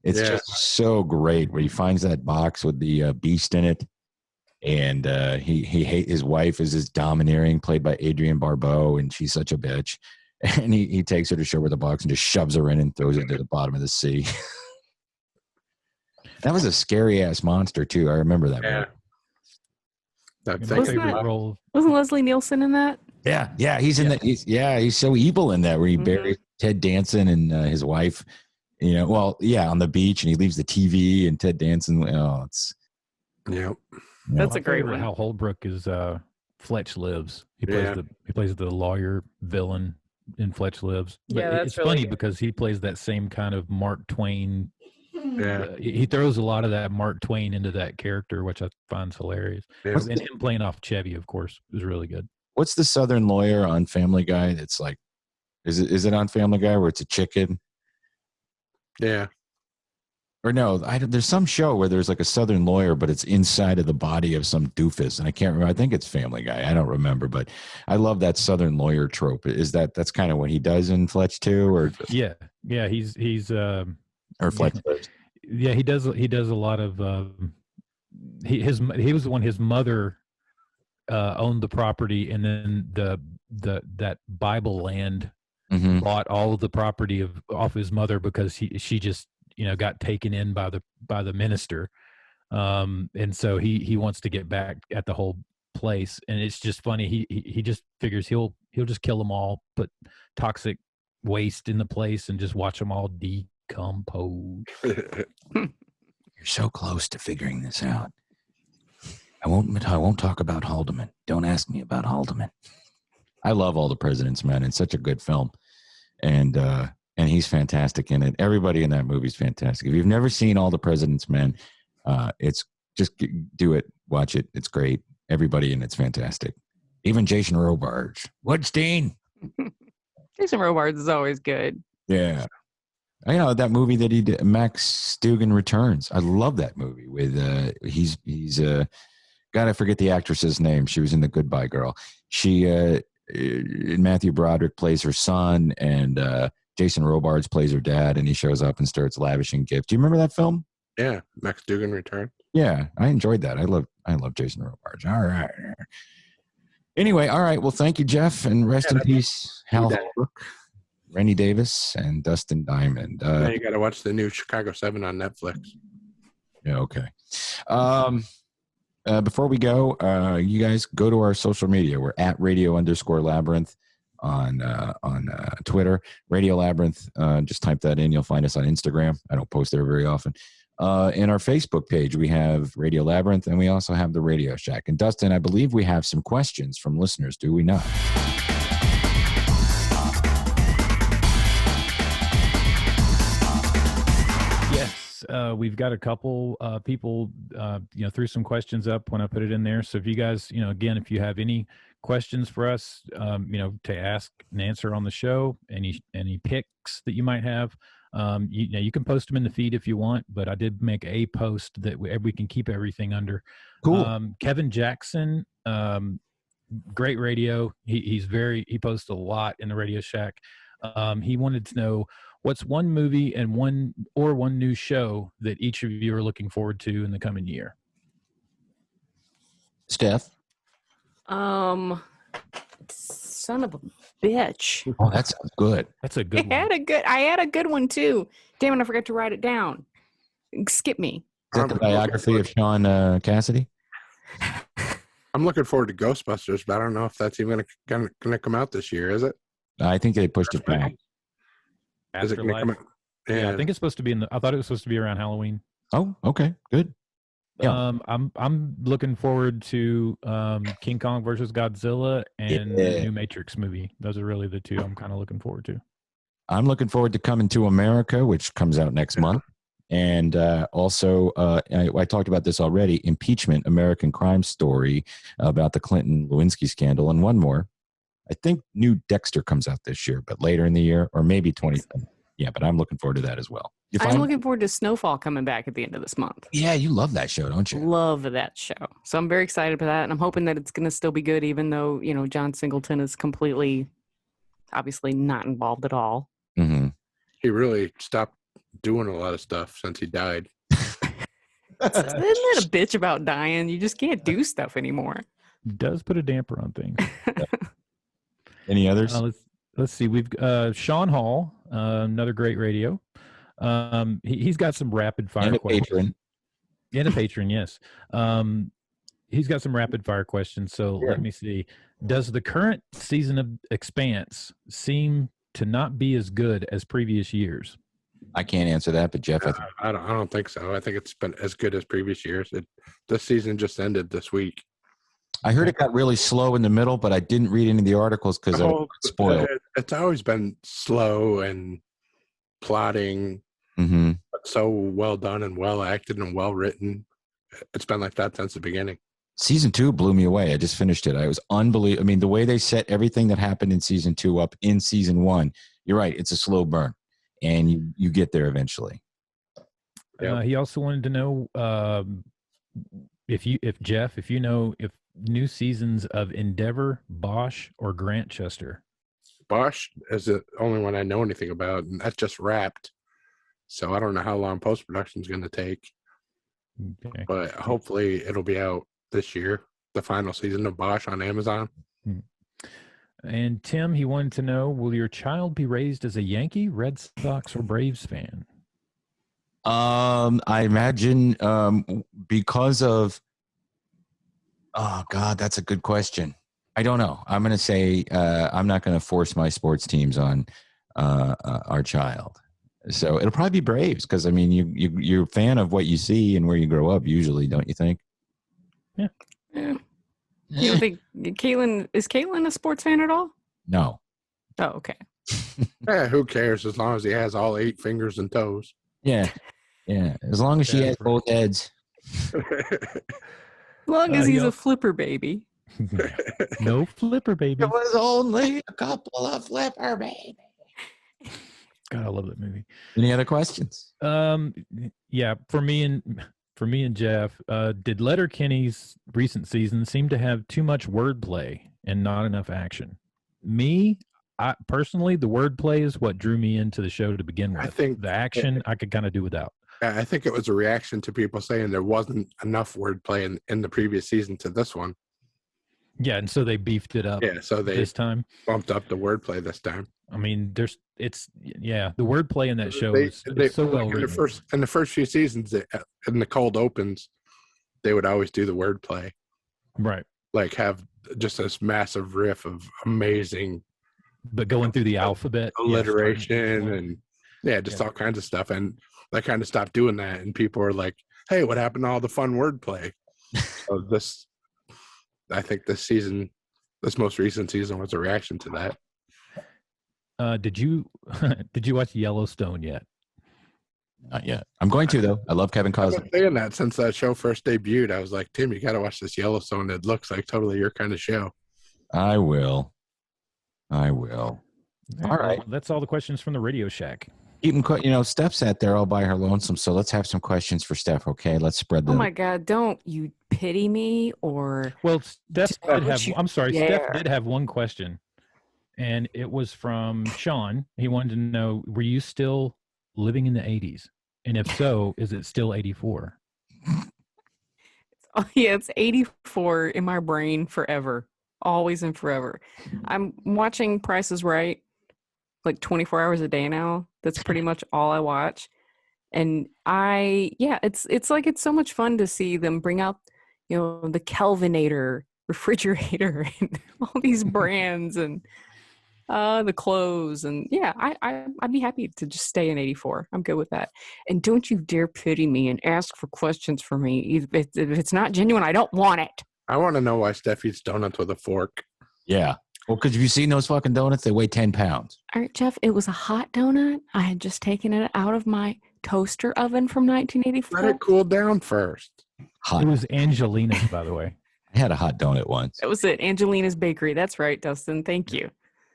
Speaker 1: It's just so great where he finds that box with the beast in it. And his wife is his domineering, played by Adrienne Barbeau, and she's such a bitch. And he takes her to show her the box and just shoves her in and throws her to the bottom of the sea. That was a scary ass monster too. I remember that.
Speaker 3: Yeah.
Speaker 2: Wasn't Leslie Nielsen in that?
Speaker 1: Yeah. He's in that. He's so evil in that where he buries Ted Danson and his wife. You know, on the beach, and he leaves the TV and Ted Danson. Oh, it's.
Speaker 3: Yep.
Speaker 2: That's a great one.
Speaker 4: Hal Holbrook is Fletch Lives. He plays the lawyer villain in Fletch Lives. But
Speaker 2: yeah, that's
Speaker 4: it's
Speaker 2: really
Speaker 4: funny
Speaker 2: good.
Speaker 4: because he plays that same kind of Mark Twain.
Speaker 3: Yeah.
Speaker 4: He throws a lot of that Mark Twain into that character, which I find hilarious.
Speaker 3: Yeah.
Speaker 4: And him playing off Chevy, of course, is really good.
Speaker 1: What's the Southern lawyer on Family Guy? That's like, is it on Family Guy where it's a chicken?
Speaker 3: Yeah.
Speaker 1: Or no, there's some show where there's like a Southern lawyer, but it's inside of the body of some doofus, and I can't remember. I think it's Family Guy. I don't remember, but I love that Southern lawyer trope. That's kind of what he does in Fletch too, or
Speaker 4: yeah, he's
Speaker 1: or Fletch does.
Speaker 4: Yeah, he does a lot of. He was the one. His mother owned the property, and then that Bible land bought all of the property off his mother because she just got taken in by the minister, and so he wants to get back at the whole place, and it's just funny. He just figures he'll just kill them all, put toxic waste in the place, and just watch them all decompose.
Speaker 1: You're so close to figuring this out. I won't talk about Haldeman. Don't ask me about Haldeman. I love All the President's Men. It's such a good film, and he's fantastic in it. Everybody in that movie is fantastic. If you've never seen All the President's Men, it's just do it, watch it. It's great. Everybody in it's fantastic. Even Jason Robards. Woodstein.
Speaker 2: Jason Robards is always good.
Speaker 1: Yeah. That movie that he did, Max Dugan Returns. I love that movie with he's God, I forget the actress's name. She was in The Goodbye Girl. She Matthew Broderick plays her son, and Jason Robards plays her dad, and he shows up and starts lavishing gifts. Do you remember that film?
Speaker 3: Yeah, Max Dugan Return. Yeah,
Speaker 1: I enjoyed that. I love Jason Robards. All right. Anyway, all right. Well, thank you, Jeff, and rest in peace, Hal Holbrook, Rennie Davis, and Dustin Diamond.
Speaker 3: Now you got to watch the new Chicago 7 on Netflix.
Speaker 1: Yeah. Okay. Before we go, you guys go to our social media. We're at radio_Labyrinth on Twitter. Radio Labyrinth. Just type that in. You'll find us on Instagram. I don't post there very often. In our Facebook page, we have Radio Labyrinth, and we also have the Radio Shack. And Dustin, I believe we have some questions from listeners, do we not?
Speaker 4: Yes, we've got a couple people, threw some questions up when I put it in there. So if you guys, again, if you have any questions for us, to ask and answer on the show, any picks that you might have, you can post them in the feed if you want, but I did make a post that we can keep everything under.
Speaker 1: Cool.
Speaker 4: Kevin Jackson, great radio. He posts a lot in the Radio Shack. He wanted to know what's one movie and one new show that each of you are looking forward to in the coming year.
Speaker 1: Steph?
Speaker 2: Son of a bitch.
Speaker 1: Oh, that sounds good.
Speaker 4: That's a good one.
Speaker 2: I had a good one too. Damn it, I forgot to write it down. Skip me.
Speaker 1: Is that the biography of Sean Cassidy?
Speaker 3: I'm looking forward to Ghostbusters, but I don't know if that's even going to come out this year, is it?
Speaker 1: I think they pushed it back.
Speaker 3: Is it going to come out?
Speaker 4: Yeah, I think it's supposed to be I thought it was supposed to be around Halloween.
Speaker 1: Oh, okay, good. Yeah.
Speaker 4: I'm looking forward to King Kong versus Godzilla and the new Matrix movie. Those are really the two I'm kind of looking forward to.
Speaker 1: I'm looking forward to Coming to America, which comes out next month. And also, I talked about this already, Impeachment, American Crime Story, about the Clinton-Lewinsky scandal, and one more. I think new Dexter comes out this year, but later in the year, or maybe 2020. Yeah, but I'm looking forward to that as well.
Speaker 2: I'm looking forward to Snowfall coming back at the end of this month.
Speaker 1: Yeah, you love that show, don't you?
Speaker 2: Love that show. So I'm very excited for that, and I'm hoping that it's going to still be good, even though, John Singleton is completely, obviously not involved at all.
Speaker 1: Mm-hmm.
Speaker 3: He really stopped doing a lot of stuff since he died.
Speaker 2: Isn't that a bitch about dying? You just can't do stuff anymore.
Speaker 4: Does put a damper on things.
Speaker 1: Any others?
Speaker 4: Let's see. We've Sean Hall, another great radio. He's got some rapid fire
Speaker 1: and a
Speaker 4: questions.
Speaker 1: patron.
Speaker 4: And a patron, yes. He's got some rapid fire questions. So Let me see. Does the current season of Expanse seem to not be as good as previous years?
Speaker 1: I can't answer that, but Jeff,
Speaker 3: I don't think so. I think it's been as good as previous years. This season just ended this week.
Speaker 1: I heard it got really slow in the middle, but I didn't read any of the articles because I was spoiled.
Speaker 3: It's always been slow and plotting,
Speaker 1: Mm-hmm.
Speaker 3: but so well done and well acted and well written. It's been like that since the beginning.
Speaker 1: Season 2 blew me away. I just finished it. I was unbelievable. I mean, the way they set everything that happened in season 2 up in season 1, you're right. It's a slow burn, and you get there eventually.
Speaker 3: Yeah.
Speaker 4: He also wanted to know if new seasons of Endeavor, Bosch, or Grantchester.
Speaker 3: Bosch is the only one I know anything about, and that's just wrapped. So I don't know how long post-production is going to take.
Speaker 4: Okay.
Speaker 3: But hopefully it'll be out this year, the final season of Bosch on Amazon.
Speaker 4: And Tim, he wanted to know, will your child be raised as a Yankee, Red Sox, or Braves fan?
Speaker 1: I imagine because of oh God, that's a good question. I don't know. I'm going to say I'm not going to force my sports teams on our child. So it'll probably be Braves because, I mean, you're a fan of what you see and where you grow up usually, don't you think?
Speaker 4: Yeah.
Speaker 2: You don't think is Caitlin a sports fan at all?
Speaker 1: No.
Speaker 2: Oh, okay.
Speaker 3: Yeah, who cares as long as he has all 8 fingers and toes.
Speaker 1: Yeah. Yeah. As long as she has both heads.
Speaker 2: As long as he's a flipper baby.
Speaker 4: No flipper baby.
Speaker 1: It was only a couple of flipper baby.
Speaker 4: God, I love that movie.
Speaker 1: Any other questions?
Speaker 4: Yeah, for me and Jeff, did Letterkenny's recent season seem to have too much wordplay and not enough action? I personally, the wordplay is what drew me into the show to begin with.
Speaker 3: I think
Speaker 4: the action I could kind of do without.
Speaker 3: I think it was a reaction to people saying there wasn't enough wordplay in the previous season to this one.
Speaker 4: Yeah, and so they beefed it up.
Speaker 3: Yeah, so they
Speaker 4: this time
Speaker 3: bumped up the wordplay this time.
Speaker 4: I mean, the wordplay in that show is so well written.
Speaker 3: In the first few seasons, in the cold opens, they would always do the wordplay,
Speaker 4: right?
Speaker 3: Like have just this massive riff of amazing,
Speaker 4: but going through the alphabet,
Speaker 3: alliteration, and all kinds of stuff. And they kind of stopped doing that, and people were like, "Hey, what happened to all the fun wordplay?" So I think this most recent season was a reaction to that.
Speaker 4: Did you watch Yellowstone yet?
Speaker 1: Not yet. I'm going to though. I love Kevin
Speaker 3: I've
Speaker 1: Costner.
Speaker 3: been saying that since that show first debuted. I was like, Tim, you got to watch this Yellowstone. It looks like totally your kind of show.
Speaker 1: I will. All right.
Speaker 4: Well, that's all the questions from the Radio Shack.
Speaker 1: Keep them, Steph sat there all by her lonesome, so let's have some questions for Steph, okay? Let's spread them.
Speaker 2: Oh my God, don't you pity me or...
Speaker 4: Well, Steph did have, I'm sorry,
Speaker 2: dare.
Speaker 4: Steph did have one question, and it was from Sean. He wanted to know, were you still living in the 80s? And if so, is it still 84?
Speaker 2: Oh, yeah, it's 84 in my brain forever. Always and forever. I'm watching Price is Right like 24 hours a day now. That's pretty much all I watch. And it's like it's so much fun to see them bring out, the Kelvinator refrigerator and all these brands and the clothes. And yeah, I'd be happy to just stay in 84. I'm good with that. And don't you dare pity me and ask for questions for me. If it's not genuine, I don't want it.
Speaker 3: I want to know why Steph eats donuts with a fork.
Speaker 1: Yeah. Well, because have you seen those fucking donuts? They weigh 10 pounds.
Speaker 2: All right, Jeff, it was a hot donut. I had just taken it out of my toaster oven from 1984.
Speaker 3: Let it cool down first.
Speaker 1: Hot.
Speaker 4: It was Angelina's, by the way.
Speaker 1: I had a hot donut once.
Speaker 2: That was it. Angelina's Bakery. That's right, Dustin. Thank you.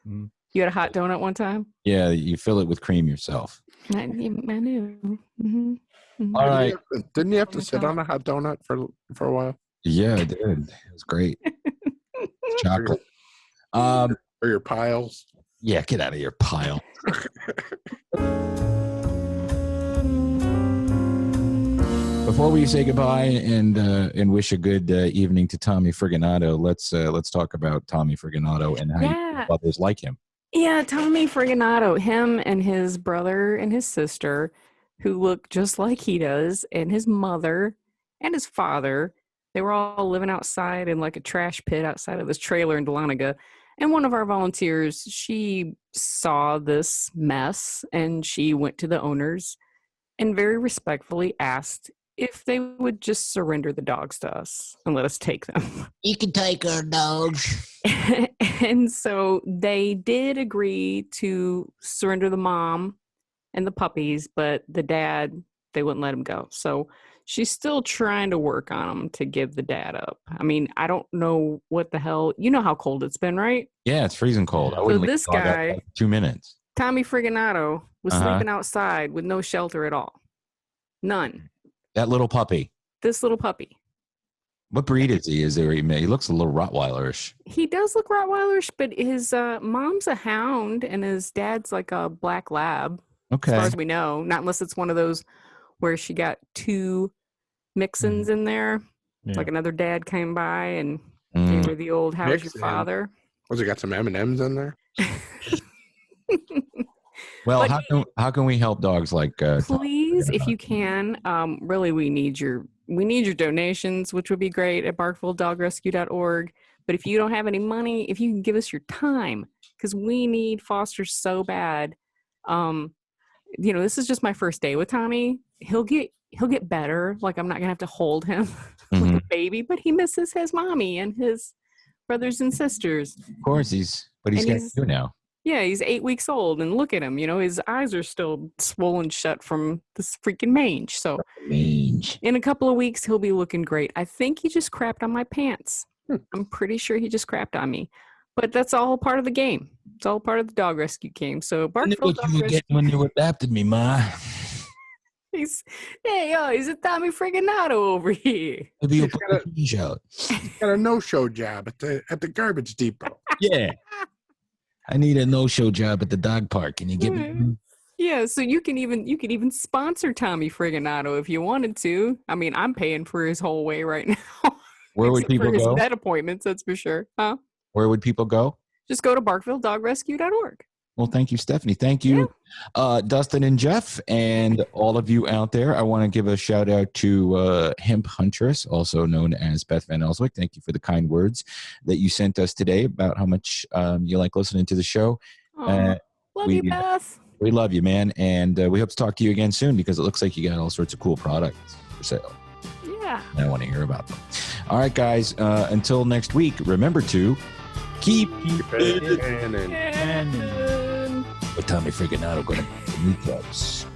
Speaker 4: Mm.
Speaker 2: You had a hot donut one time?
Speaker 1: Yeah, you fill it with cream yourself.
Speaker 2: I knew. Mm-hmm. Mm-hmm.
Speaker 1: All right.
Speaker 3: Didn't you have to sit on a hot donut for a while?
Speaker 1: Yeah, I did. It was great. Chocolate.
Speaker 3: Or your piles.
Speaker 1: Yeah, get out of your pile. Before we say goodbye and wish a good evening to Tommy Friganato, let's talk about Tommy Friganato and how others like him.
Speaker 2: Yeah, Tommy Friganato, him and his brother and his sister, who look just like he does, and his mother and his father. They were all living outside in like a trash pit outside of this trailer in Dahlonega. And one of our volunteers, she saw this mess and she went to the owners and very respectfully asked if they would just surrender the dogs to us and let us take them.
Speaker 1: You can take our dogs.
Speaker 2: And so they did agree to surrender the mom and the puppies, but the dad, they wouldn't let him go. So she's still trying to work on him to give the dad up. I mean, I don't know what the hell. You know how cold it's been, right?
Speaker 1: Yeah, it's freezing cold. I wouldn't leave
Speaker 2: this
Speaker 1: the dog out
Speaker 2: guy,
Speaker 1: for 2 minutes.
Speaker 2: Tommy Friganato, was sleeping outside with no shelter at all. None.
Speaker 1: That little puppy.
Speaker 2: This little puppy.
Speaker 1: What breed is he? He looks a little Rottweilerish.
Speaker 2: He does look Rottweilerish, but his mom's a hound and his dad's like a black lab.
Speaker 1: Okay.
Speaker 2: As far as we know. Not unless it's one of those where she got two mixins in there. Yeah. Like another dad came by and gave her the old, how's your father?
Speaker 3: Was it got some M&Ms in there?
Speaker 1: Well, how can we help dogs like
Speaker 2: please, if you can, really we need your donations, which would be great at barkvilledogrescue.org. But if you don't have any money, if you can give us your time, because we need fosters so bad. This is just my first day with Tommy. He'll get better. Like, I'm not gonna have to hold him like a baby, but he misses his mommy and his brothers and sisters.
Speaker 1: Of course, he's got to do now.
Speaker 2: Yeah, he's 8 weeks old, and look at him. His eyes are still swollen shut from this freaking mange. So in a couple of weeks, he'll be looking great. I think he just crapped on my pants. I'm pretty sure he just crapped on me. But that's all part of the game. It's all part of the dog rescue game. So Barkville Dog
Speaker 1: you were getting when you adopted me, Ma.
Speaker 2: He's a Tommy Friganato over here.
Speaker 1: Maybe you'll put a t-shirt.
Speaker 3: Got a no-show job at the garbage depot.
Speaker 1: Yeah. I need a no-show job at the dog park. Can you give me?
Speaker 2: Yeah, so you can even sponsor Tommy Friganato if you wanted to. I mean, I'm paying for his whole way right now.
Speaker 1: Where would people go?
Speaker 2: His vet appointments, that's for sure. Huh?
Speaker 1: Where would people go?
Speaker 2: Just go to barkvilledogrescue.org.
Speaker 1: Well, thank you, Stephanie. Thank you, Dustin and Jeff, and all of you out there. I want to give a shout out to Hemp Huntress, also known as Beth Van Elswick. Thank you for the kind words that you sent us today about how much you like listening to the show.
Speaker 2: Love you, Beth.
Speaker 1: We love you, man. And we hope to talk to you again soon because it looks like you got all sorts of cool products for sale.
Speaker 2: Yeah.
Speaker 1: I want to hear about them. All right, guys. Until next week, remember to keep it.
Speaker 3: And
Speaker 1: But Tommy Friganato going to new clubs.